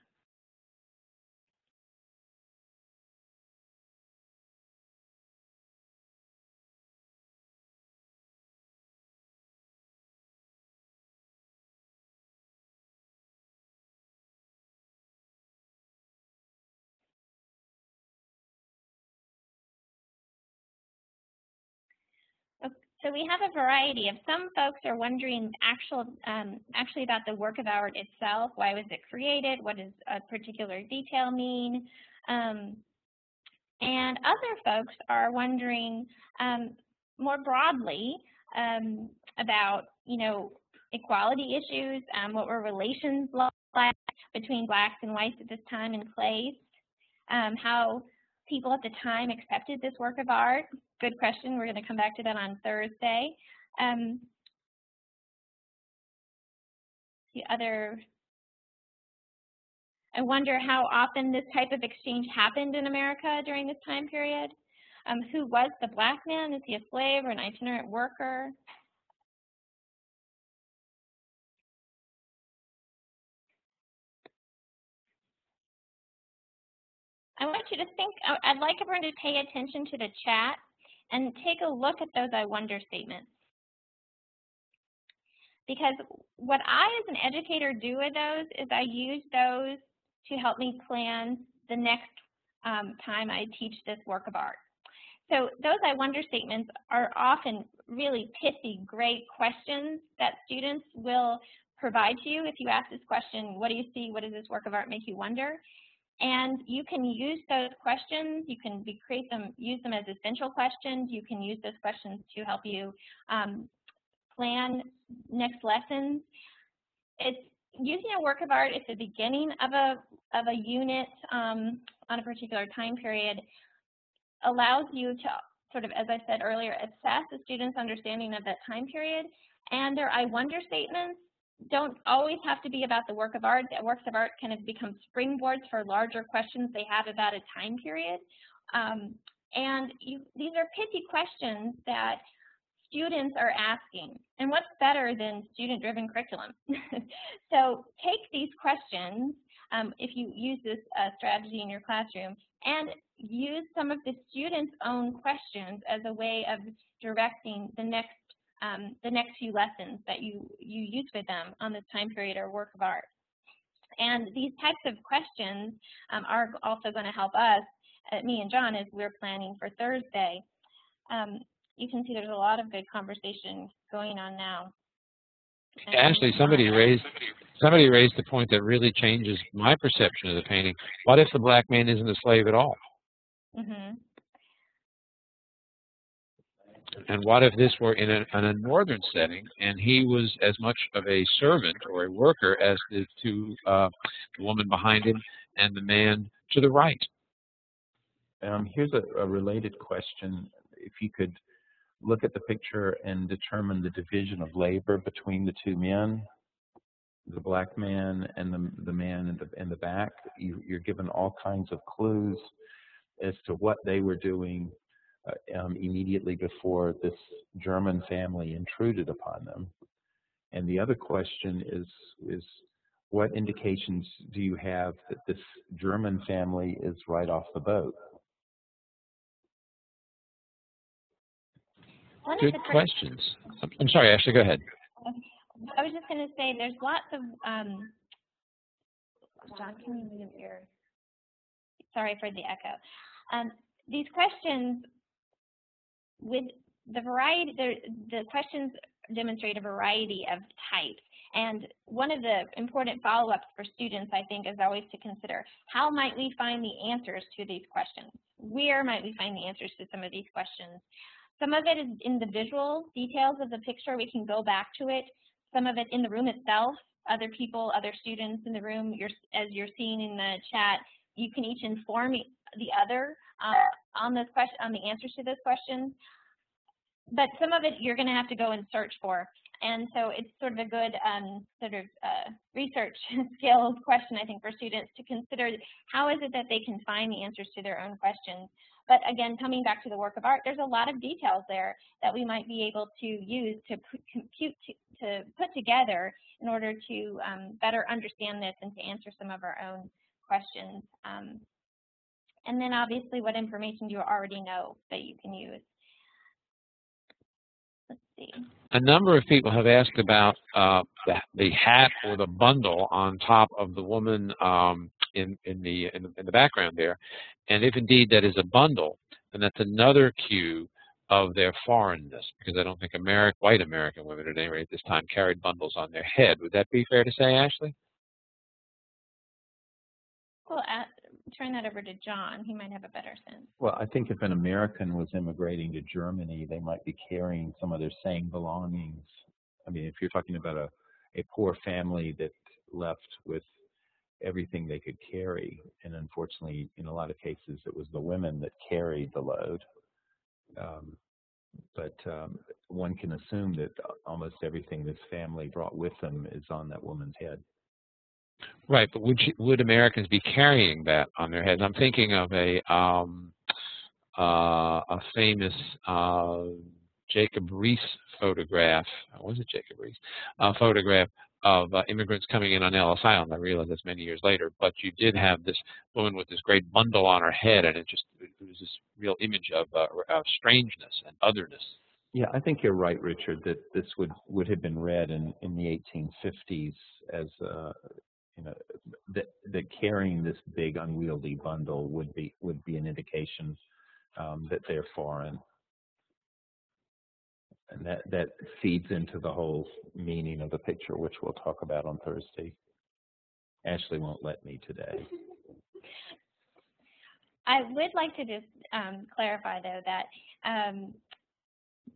So we have a variety of, some folks are wondering actually about the work of art itself. Why was it created? What does a particular detail mean? And other folks are wondering more broadly about, equality issues, what were relations like between blacks and whites at this time and place, how people at the time accepted this work of art. Good question. We're going to come back to that on Thursday. I wonder how often this type of exchange happened in America during this time period. Who was the black man? Is he a slave or an itinerant worker? I want you to think, I'd like everyone to pay attention to the chat and take a look at those I wonder statements. Because what I as an educator do with those is I use those to help me plan the next time I teach this work of art. So those I wonder statements are often really pithy, great questions that students will provide to you if you ask this question, what do you see, what does this work of art make you wonder? And you can use those questions, you can use them as essential questions, you can use those questions to help you plan next lessons. It's using a work of art at the beginning of a unit on a particular time period allows you to sort of, as I said earlier, assess the student's understanding of that time period. And their I wonder statements don't always have to be about the work of art. The works of art kind of become springboards for larger questions they have about a time period. These are pithy questions that students are asking. And what's better than student-driven curriculum? So take these questions, if you use this strategy in your classroom, and use some of the students' own questions as a way of directing the next few lessons that you use with them on this time period or work of art. And these types of questions are also going to help us, me and John, as we're planning for Thursday. You can see there's a lot of good conversation going on now. Ashley, somebody raised the point that really changes my perception of the painting. What if the black man isn't a slave at all? Mm-hmm. And what if this were in a northern setting and he was as much of a servant or a worker as the two, the woman behind him and the man to the right? Here's a related question. If you could look at the picture and determine the division of labor between the two men, the black man and the man in the back, you're given all kinds of clues as to what they were doing immediately before this German family intruded upon them. And the other question is what indications do you have that this German family is right off the boat? Good questions. I'm sorry, Ashley, go ahead. I was just going to say there's lots of, John, can you move your, sorry for the echo. These questions, with the variety, the questions demonstrate a variety of types. And one of the important follow-ups for students, I think, is always to consider, how might we find the answers to these questions? Where might we find the answers to some of these questions? Some of it is in the visual details of the picture. We can go back to it. Some of it in the room itself, other people, other students in the room, as you're seeing in the chat, you can each inform the other on this question, on the answers to those questions. But some of it you're going to have to go and search for. And so it's sort of a good research skills question, I think, for students to consider how is it that they can find the answers to their own questions. But again, coming back to the work of art, there's a lot of details there that we might be able to use to put together in order to better understand this and to answer some of our own questions. And then obviously what information do you already know that you can use. Let's see. A number of people have asked about the hat or the bundle on top of the woman in the background there, and if indeed that is a bundle, then that's another cue of their foreignness, because I don't think white American women at any rate at this time carried bundles on their head. Would that be fair to say, Ashley? Well, turn that over to John. He might have a better sense. Well, I think if an American was immigrating to Germany, they might be carrying some of their saying belongings I mean, if you're talking about a poor family that left with everything they could carry, and unfortunately, in a lot of cases, it was the women that carried the load. But one can assume that almost everything this family brought with them is on that woman's head. Right, but would Americans be carrying that on their heads? I'm thinking of a famous Jacob Riis photograph. Was it Jacob Riis? A photograph of immigrants coming in on Ellis Island. I realize that's many years later, but you did have this woman with this great bundle on her head, and it was this real image of strangeness and otherness. Yeah, I think you're right, Richard, that this would have been read in the 1850s as that carrying this big unwieldy bundle would be an indication that they're foreign. And that feeds into the whole meaning of the picture, which we'll talk about on Thursday. Ashley won't let me today. I would like to just clarify, though, that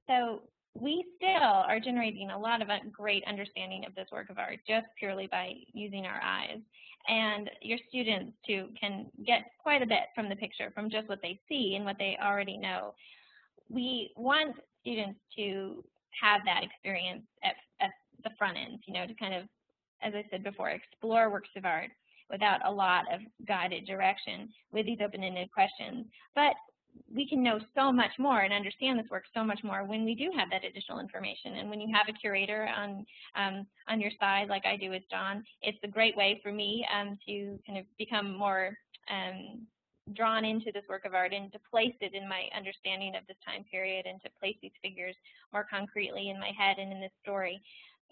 so we still are generating a lot of great understanding of this work of art just purely by using our eyes. And your students, too, can get quite a bit from the picture, from just what they see and what they already know. We want students to have that experience at the front end, to kind of, as I said before, explore works of art without a lot of guided direction with these open-ended questions. But we can know so much more and understand this work so much more when we do have that additional information. And when you have a curator on your side, like I do with John, it's a great way for me to kind of become more drawn into this work of art and to place it in my understanding of this time period and to place these figures more concretely in my head and in this story.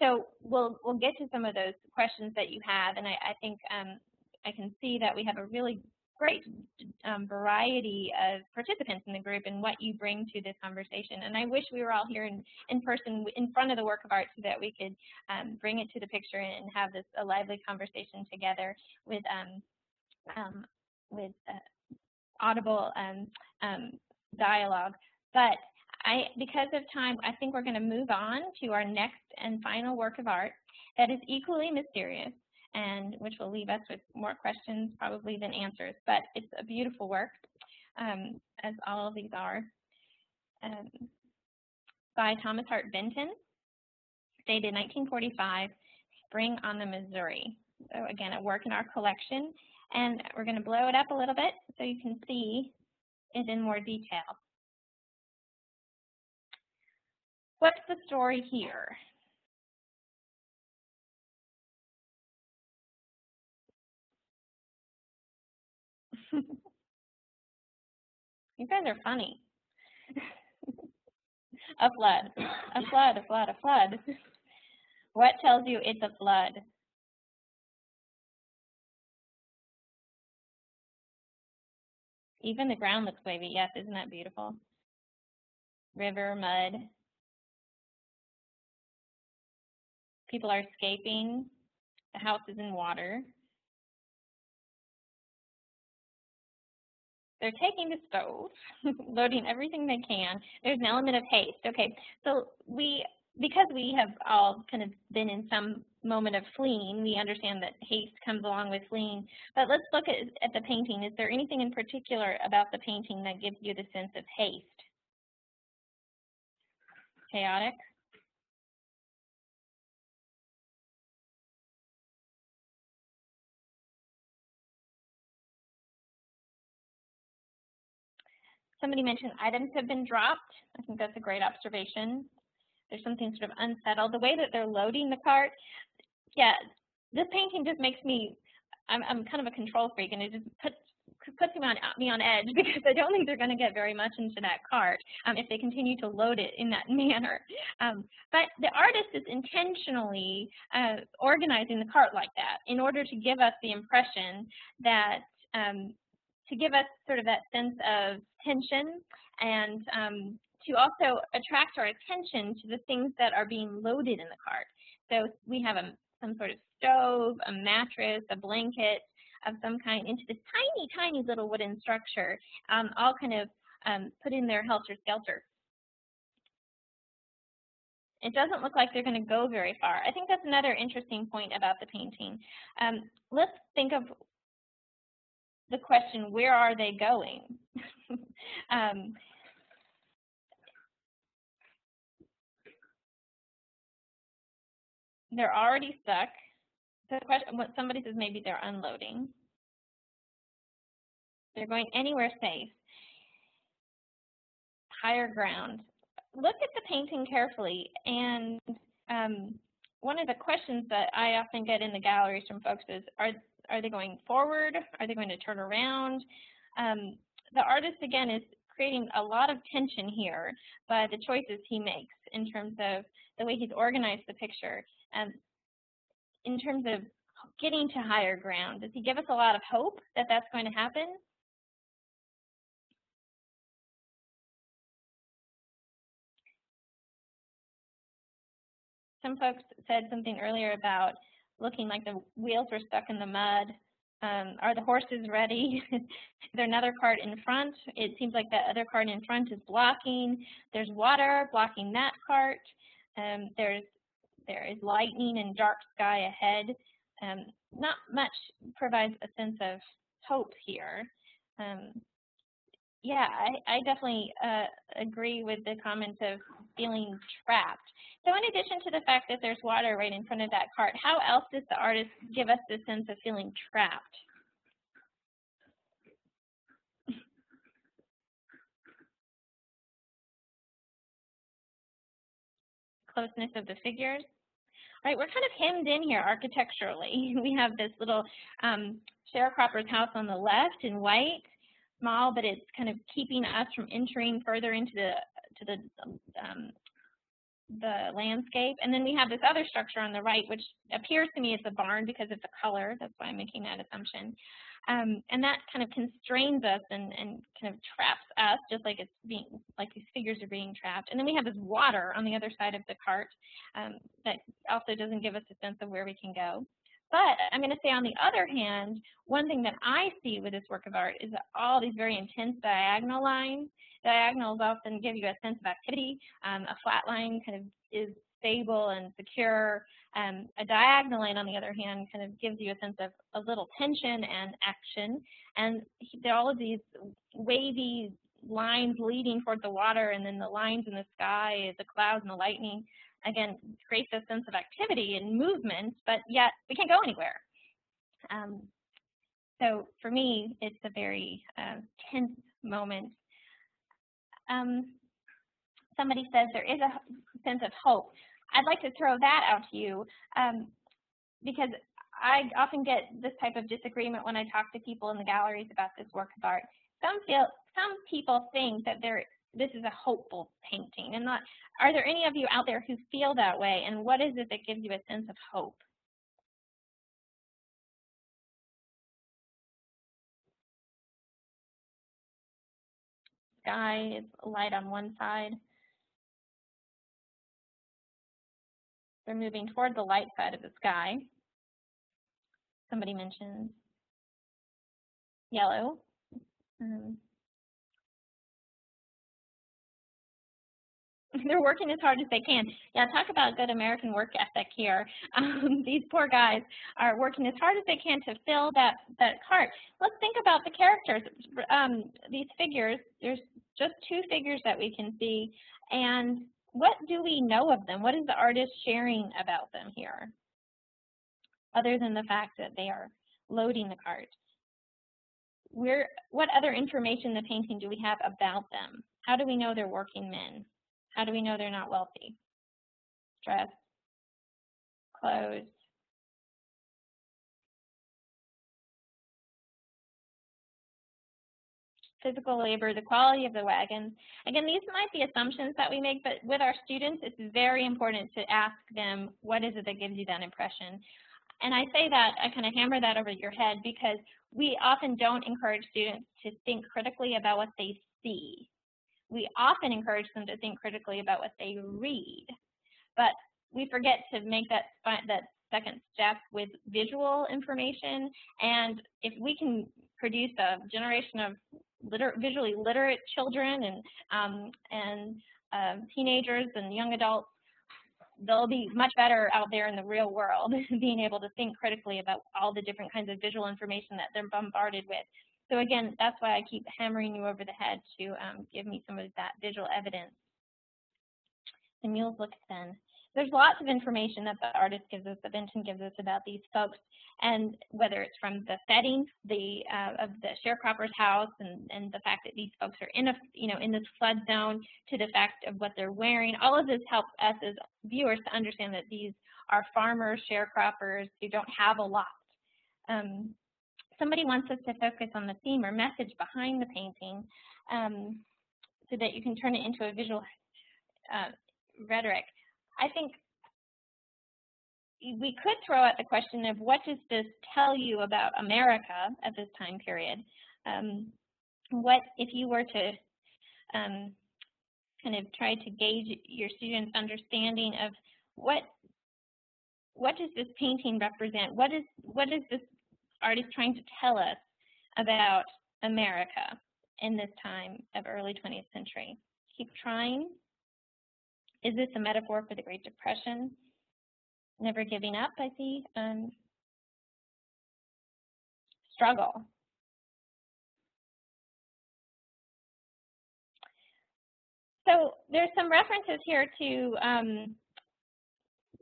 So we'll get to some of those questions that you have, and I think I can see that we have a really great variety of participants in the group and what you bring to this conversation. And I wish we were all here in person in front of the work of art so that we could bring it to the picture and have this a lively conversation together with audible dialogue. But because of time, I think we're going to move on to our next and final work of art that is equally mysterious, and which will leave us with more questions probably than answers. But it's a beautiful work, as all of these are, by Thomas Hart Benton, dated 1945, Spring on the Missouri. So again, a work in our collection, and we're going to blow it up a little bit so you can see it in more detail. What's the story here? You guys are funny. A flood, a flood, a flood, a flood. What tells you it's a flood? Even the ground looks wavy. Yes, isn't that beautiful? River, mud. People are escaping. The house is in water. They're taking the stove, loading everything they can. There's an element of haste. Okay, so because we have all kind of been in some moment of fleeing, we understand that haste comes along with fleeing. But let's look at the painting. Is there anything in particular about the painting that gives you the sense of haste? Chaotic? Somebody mentioned items have been dropped. I think that's a great observation. There's something sort of unsettled. The way that they're loading the cart, yeah, this painting just makes me, I'm kind of a control freak, and it just puts me on edge because I don't think they're going to get very much into that cart if they continue to load it in that manner. But the artist is intentionally organizing the cart like that in order to give us the impression that, to give us sort of that sense of tension and to also attract our attention to the things that are being loaded in the cart. So we have some sort of stove, a mattress, a blanket of some kind into this tiny, tiny little wooden structure, all kind of put in there helter-skelter. It doesn't look like they're going to go very far. I think that's another interesting point about the painting. Let's think of the question, where are they going? They're already stuck. So the question, what somebody says, maybe they're unloading. They're going anywhere safe. Higher ground. Look at the painting carefully, and one of the questions that I often get in the galleries from folks is, are they going forward? Are they going to turn around? The artist, again, is creating a lot of tension here by the choices he makes in terms of the way he's organized the picture. In terms of getting to higher ground, does he give us a lot of hope that that's going to happen? Some folks said something earlier about looking like the wheels were stuck in the mud. Are the horses ready? Is there another cart in front? It seems like that other cart in front is blocking. There's water blocking that cart. There is lightning and dark sky ahead. Not much provides a sense of hope here. Yeah, I definitely agree with the comments of feeling trapped. So in addition to the fact that there's water right in front of that cart, how else does the artist give us the sense of feeling trapped? Closeness of the figures. All right, we're kind of hemmed in here architecturally. We have this little sharecropper's house on the left in white, small, but it's kind of keeping us from entering further into the landscape. And then we have this other structure on the right, which appears to me as a barn because of the color. That's why I'm making that assumption. And that kind of constrains us and kind of traps us, just like it's being, like these figures are being trapped. And then we have this water on the other side of the cart that also doesn't give us a sense of where we can go. But I'm going to say, on the other hand, one thing that I see with this work of art is all these very intense diagonal lines. Diagonals often give you a sense of activity. A flat line kind of is stable and secure. A diagonal line, on the other hand, kind of gives you a sense of a little tension and action. And there are all of these wavy lines leading toward the water, and then the lines in the sky, the clouds and the lightning. Again, creates a sense of activity and movement, but yet we can't go anywhere. So for me, it's a very tense moment. Somebody says there is a sense of hope. I'd like to throw that out to you because I often get this type of disagreement when I talk to people in the galleries about this work of art. Some people think that this is a hopeful painting, and are there any of you out there who feel that way, and what is it that gives you a sense of hope? Sky is light on one side. They're moving toward the light side of the sky. Somebody mentioned yellow. They're working as hard as they can. Yeah, talk about good American work ethic here. These poor guys are working as hard as they can to fill that cart. Let's think about the characters. These figures, there's just two figures that we can see. And what do we know of them? What is the artist sharing about them here? Other than the fact that they are loading the cart. What other information in the painting do we have about them? How do we know they're working men? How do we know they're not wealthy? Dress, clothes. Physical labor, the quality of the wagons. Again, these might be assumptions that we make, but with our students, it's very important to ask them, what is it that gives you that impression? And I say that, I kind of hammer that over your head because we often don't encourage students to think critically about what they see. We often encourage them to think critically about what they read, but we forget to make that second step with visual information. And if we can produce a generation of visually literate children and teenagers and young adults they'll be much better out there in the real world, being able to think critically about all the different kinds of visual information that they're bombarded with. So again, that's why I keep hammering you over the head to give me some of that visual evidence. The mules look thin. There's lots of information that the artist gives us, that Benton gives us about these folks, and whether it's from the setting of the sharecropper's house and the fact that these folks are in in this flood zone, to the fact of what they're wearing. All of this helps us as viewers to understand that these are farmers, sharecroppers who don't have a lot. Somebody wants us to focus on the theme or message behind the painting, so that you can turn it into a visual rhetoric. I think we could throw out the question of, what does this tell you about America at this time period? What if you were to kind of try to gauge your students' understanding of what does this painting represent? What is this artist trying to tell us about America in this time of early 20th century? Keep trying. Is this a metaphor for the Great Depression? Never giving up, I see. Struggle. So there's some references here to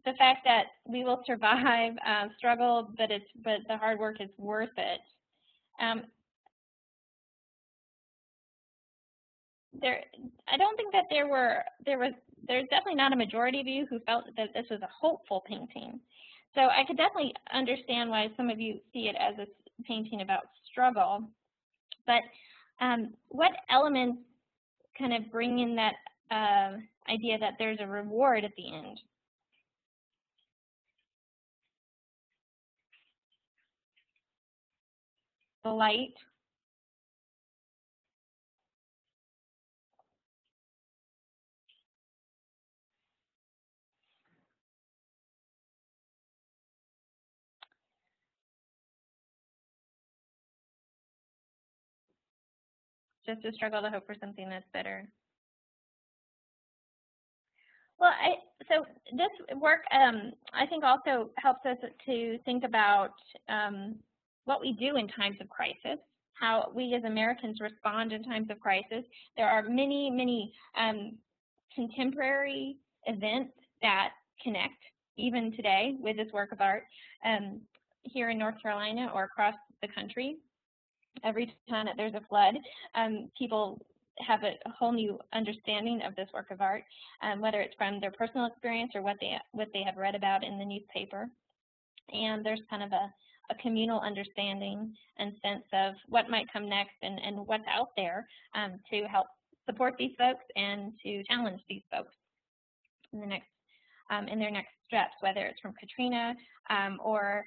the fact that we will survive, struggle, but the hard work is worth it. I don't think that there's definitely not a majority of you who felt that this was a hopeful painting. So I could definitely understand why some of you see it as a painting about struggle. But what elements kind of bring in that idea that there's a reward at the end? The light. Just a struggle to hope for something that's better. Well, so this work, I think, also helps us to think about what we do in times of crisis, how we as Americans respond in times of crisis. There are many, many contemporary events that connect, even today, with this work of art here in North Carolina or across the country. Every time that there's a flood, people have a whole new understanding of this work of art, whether it's from their personal experience or what they have read about in the newspaper. And there's kind of a communal understanding and sense of what might come next and what's out there to help support these folks and to challenge these folks in their next steps, whether it's from Katrina or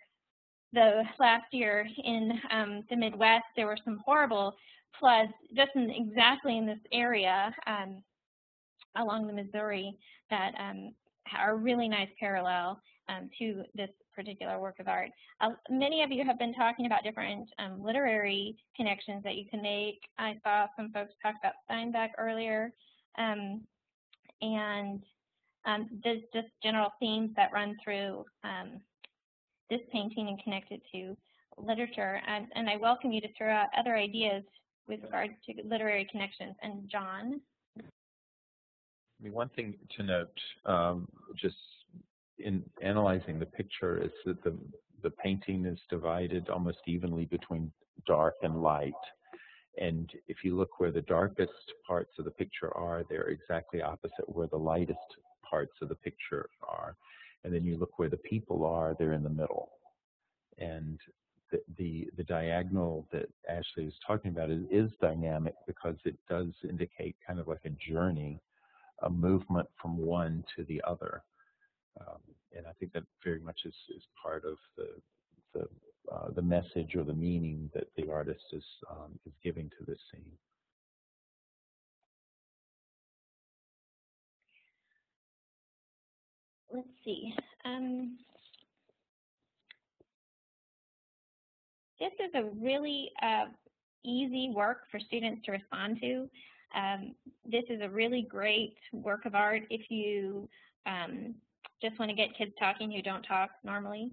the last year in the Midwest. There were some horrible floods just exactly in this area along the Missouri that are a really nice parallel to this particular work of art. Many of you have been talking about different literary connections that you can make. I saw some folks talk about Steinbeck earlier, and there's just general themes that run through this painting and connect it to literature. And I welcome you to throw out other ideas with regard to literary connections. And John? I mean, one thing to note, just in analyzing the picture, is that the painting is divided almost evenly between dark and light. And if you look where the darkest parts of the picture are, they're exactly opposite where the lightest parts of the picture are. And then you look where the people are, they're in the middle. And the diagonal that Ashley was talking about is dynamic because it does indicate kind of like a journey, a movement from one to the other. And I think that very much is part of the message or the meaning that the artist is giving to this scene. Let's see. This is a really easy work for students to respond to. This is a really great work of art if you just want to get kids talking who don't talk normally.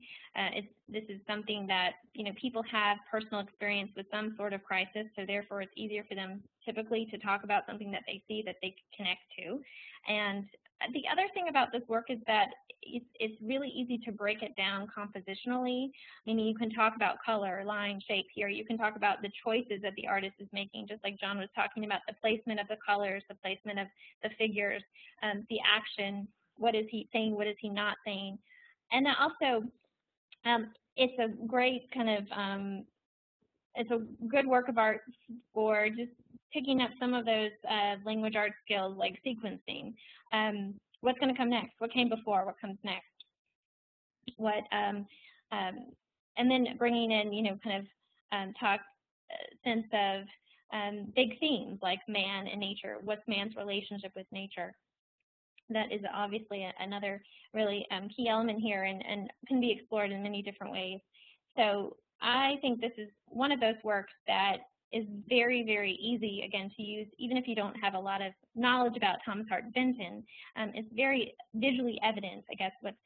This is something that, people have personal experience with some sort of crisis, so therefore it's easier for them typically to talk about something that they see that they connect to. And the other thing about this work is that it's really easy to break it down compositionally. Meaning you can talk about color, line, shape here. You can talk about the choices that the artist is making, just like John was talking about, the placement of the colors, the placement of the figures, the action. What is he saying? What is he not saying? And also, it's a great kind of, it's a good work of art for just picking up some of those language art skills like sequencing. What's going to come next? What came before? What comes next? And then bringing in, kind of sense of big themes like man and nature. What's man's relationship with nature? That is obviously another really key element here and can be explored in many different ways. So I think this is one of those works that is very, very easy, again, to use, even if you don't have a lot of knowledge about Thomas Hart Benton. It's very visually evident, I guess, what's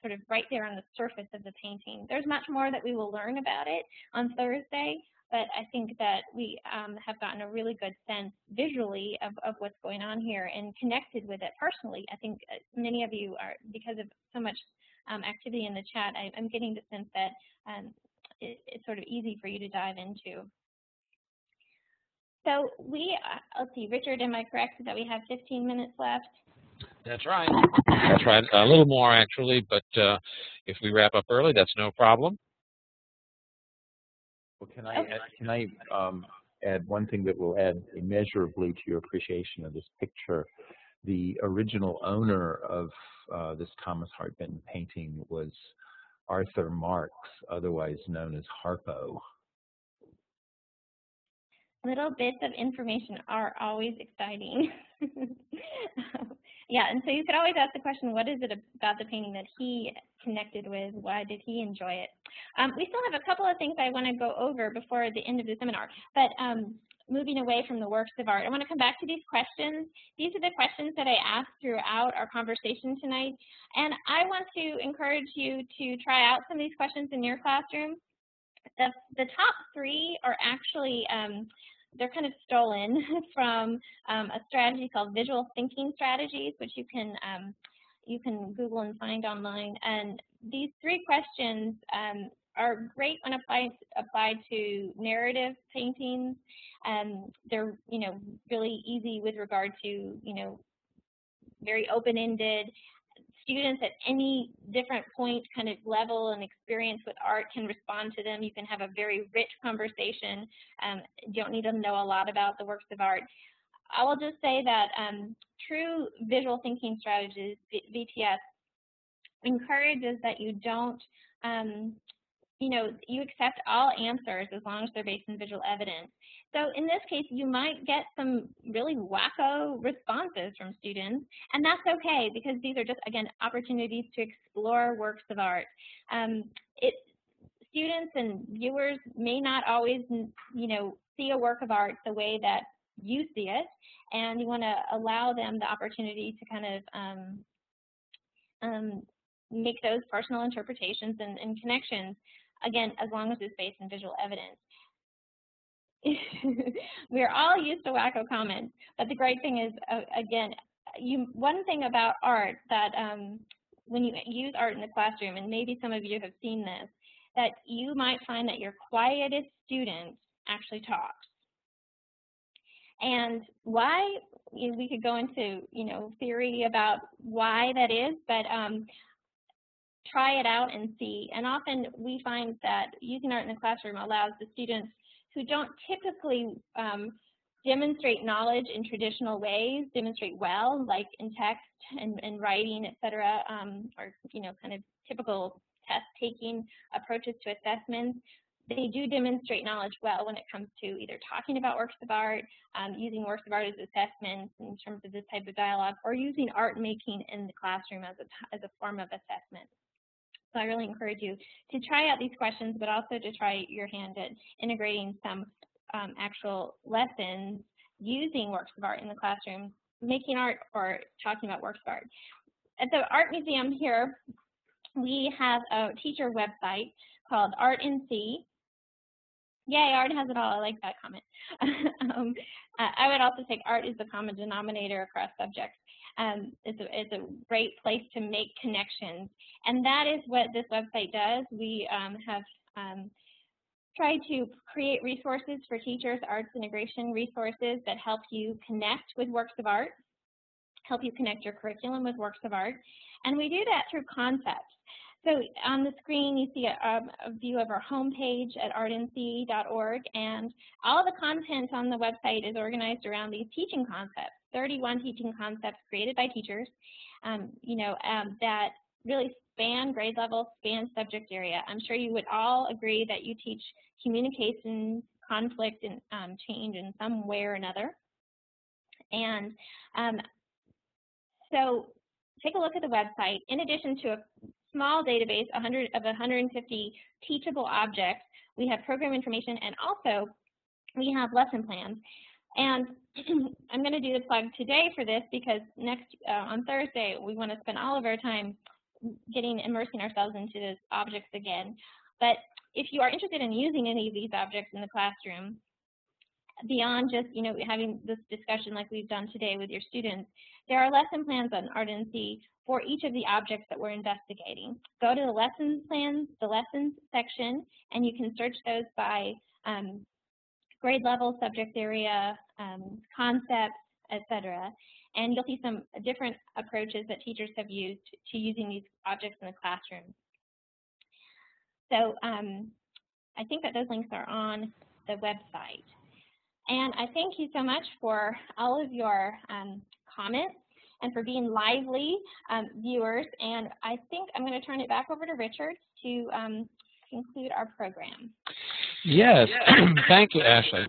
sort of right there on the surface of the painting. There's much more that we will learn about it on Thursday, but I think that we have gotten a really good sense visually of what's going on here and connected with it personally. I think many of you are, because of so much activity in the chat, I'm getting the sense that it's sort of easy for you to dive into. So let's see, Richard, am I correct that we have 15 minutes left? That's right. That's right. A little more, actually, but if we wrap up early, that's no problem. Well, can I add one thing that will add immeasurably to your appreciation of this picture? The original owner of this Thomas Hart Benton painting was Arthur Marks, otherwise known as Harpo. Little bits of information are always exciting. Yeah, and so you could always ask the question, what is it about the painting that he connected with? Why did he enjoy it? We still have a couple of things I want to go over before the end of the seminar, but moving away from the works of art, I want to come back to these questions. These are the questions that I asked throughout our conversation tonight, and I want to encourage you to try out some of these questions in your classroom. The top three are actually, they're kind of stolen from a strategy called visual thinking strategies, which you can Google and find online. And these three questions are great when applied to narrative paintings. They're really easy with regard to very open-ended. Students at any different point, kind of level and experience with art can respond to them. You can have a very rich conversation. You don't need to know a lot about the works of art. I will just say that true visual thinking strategies, VTS, encourages that you don't, you accept all answers as long as they're based in visual evidence. So in this case, you might get some really wacko responses from students, and that's okay because these are just, again, opportunities to explore works of art. Students and viewers may not always, see a work of art the way that you see it, and you want to allow them the opportunity to kind of make those personal interpretations and connections, again, as long as it's based in visual evidence. We're all used to wacko comments, but the great thing is, again, one thing about art that when you use art in the classroom, and maybe some of you have seen this, that you might find that your quietest student actually talks. And why, we could go into, theory about why that is, but try it out and see. And often we find that using art in the classroom allows the students who don't typically demonstrate knowledge in traditional ways, demonstrate well, like in text and writing, et cetera, or, kind of typical test-taking approaches to assessments. They do demonstrate knowledge well when it comes to either talking about works of art, using works of art as assessments in terms of this type of dialogue, or using art making in the classroom as a form of assessment. So I really encourage you to try out these questions, but also to try your hand at integrating some actual lessons using works of art in the classroom, making art or talking about works of art. at the Art Museum here, we have a teacher website called Art in C. Yay, art has it all. I like that comment. I would also take art is the common denominator across subjects. It's a great place to make connections. And that is what this website does. We have tried to create resources for teachers, arts integration resources that help you connect with works of art, help you connect your curriculum with works of art. And we do that through concepts. So on the screen, you see a view of our homepage at artnc.org, and all the content on the website is organized around these teaching concepts, 31 teaching concepts created by teachers, that really span grade level, span subject area. I'm sure you would all agree that you teach communication, conflict, and change in some way or another. And so take a look at the website. In addition to a small database of 150 teachable objects, we have program information, and also we have lesson plans. And I'm going to do the plug today for this because on Thursday we want to spend all of our time immersing ourselves into those objects again. But if you are interested in using any of these objects in the classroom, beyond just having this discussion like we've done today with your students, there are lesson plans on Art NC for each of the objects that we're investigating. Go to the lessons plans, the lessons section, and you can search those by grade level, subject area, concepts, etc. And you'll see some different approaches that teachers have used to using these objects in the classroom. So I think that those links are on the website. And I thank you so much for all of your comments and for being lively viewers. And I think I'm going to turn it back over to Richard to conclude our program. Yes, thank you, Ashley.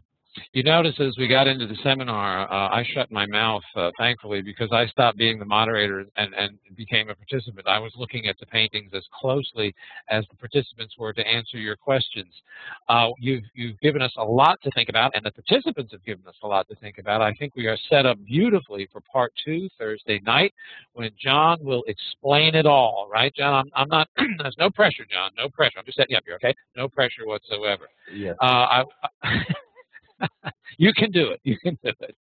You notice as we got into the seminar, I shut my mouth, thankfully, because I stopped being the moderator and became a participant. I was looking at the paintings as closely as the participants were to answer your questions. You've given us a lot to think about, and the participants have given us a lot to think about. I think we are set up beautifully for part 2 Thursday night when John will explain it all. Right, John? I'm not. There's no pressure, John. No pressure. I'm just setting you up here. Okay? No pressure whatsoever. Yeah. You can do it. You can do it.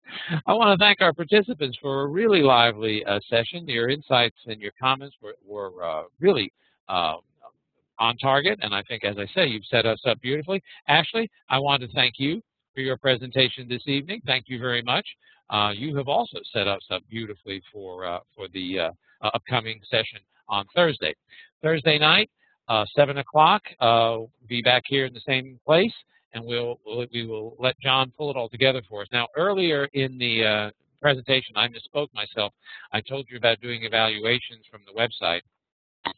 I want to thank our participants for a really lively session. Your insights and your comments were really on target, and I think, as I say, you've set us up beautifully. Ashley, I want to thank you for your presentation this evening. Thank you very much. You have also set us up beautifully for the upcoming session on Thursday. Thursday night, 7 o'clock, be back here in the same place. And we will let John pull it all together for us. Now, earlier in the presentation, I misspoke myself. I told you about doing evaluations from the website.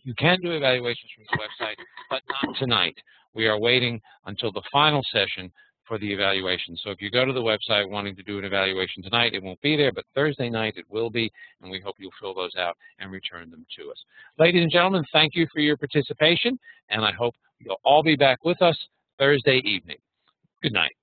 You can do evaluations from the website, but not tonight. We are waiting until the final session for the evaluation. So if you go to the website wanting to do an evaluation tonight, it won't be there, but Thursday night it will be, and we hope you'll fill those out and return them to us. Ladies and gentlemen, thank you for your participation, and I hope you'll all be back with us Thursday evening. Good night.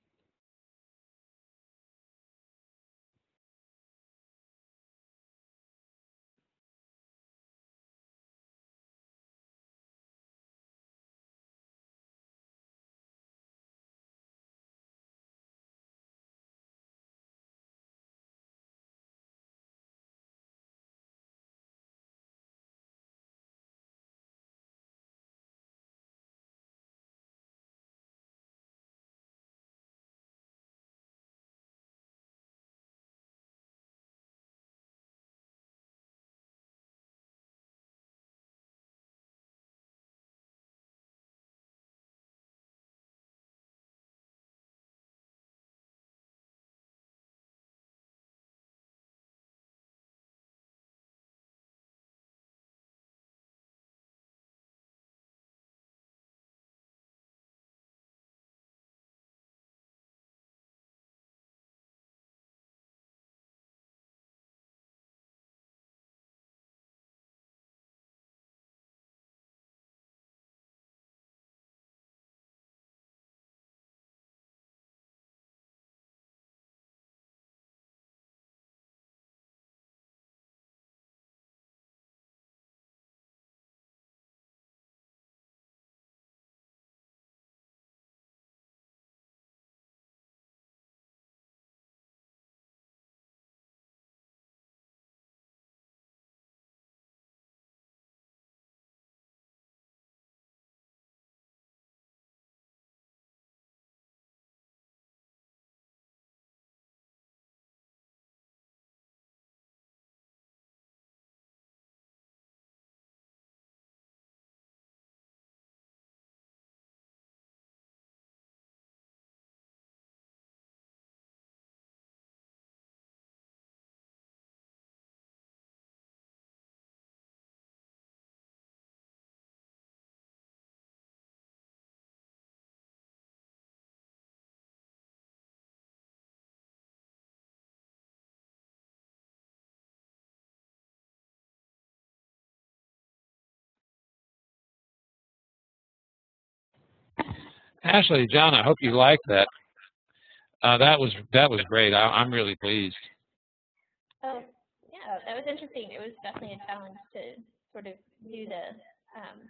Ashley, John, I hope you liked that. That was great. I'm really pleased. Oh, yeah, that was interesting. It was definitely a challenge to sort of do the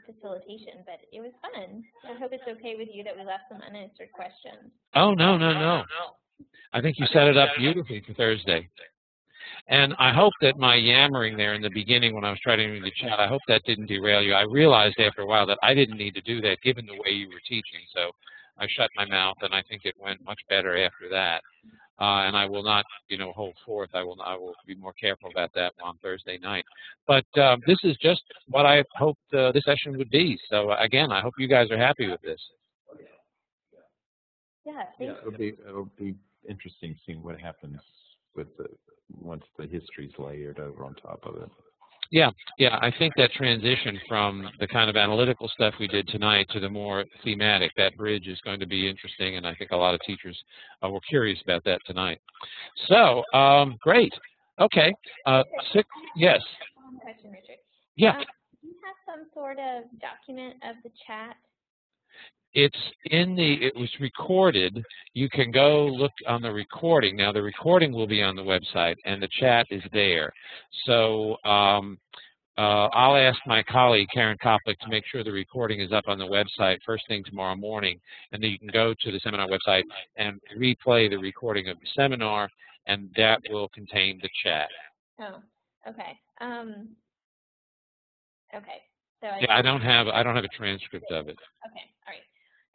facilitation, but it was fun. I hope it's okay with you that we left some unanswered questions. Oh, no. I think you set it up beautifully for Thursday. And I hope that my yammering there in the beginning when I was trying to read the chat, I hope that didn't derail you. I realized after a while that I didn't need to do that given the way you were teaching. So I shut my mouth, and I think it went much better after that. And I will not, hold forth. I will be more careful about that on Thursday night. But this is just what I hoped this session would be. So again, I hope you guys are happy with this. Yeah, it'll be interesting seeing what happens with once the history's layered over on top of it. Yeah, I think that transition from the kind of analytical stuff we did tonight to the more thematic, that bridge is going to be interesting, and I think a lot of teachers were curious about that tonight. So, great. Okay. Yes. One question, Richard. Yeah. Do you have some sort of document of the chat? It was recorded. You can go look on the recording. Now, the recording will be on the website, and the chat is there. So I'll ask my colleague, Karen Koplik, to make sure the recording is up on the website first thing tomorrow morning, and then you can go to the seminar website and replay the recording of the seminar, and that will contain the chat. Oh, okay. Okay. So I don't have a transcript of it. Okay. All right.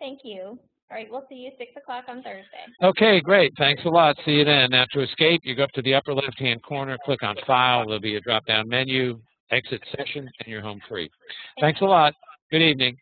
Thank you. All right, we'll see you 6 o'clock on Thursday. Okay, great. Thanks a lot. See you then. Now, to escape, you go up to the upper left-hand corner, click on File. There'll be a drop-down menu, exit session, and you're home free. Thanks a lot. Good evening.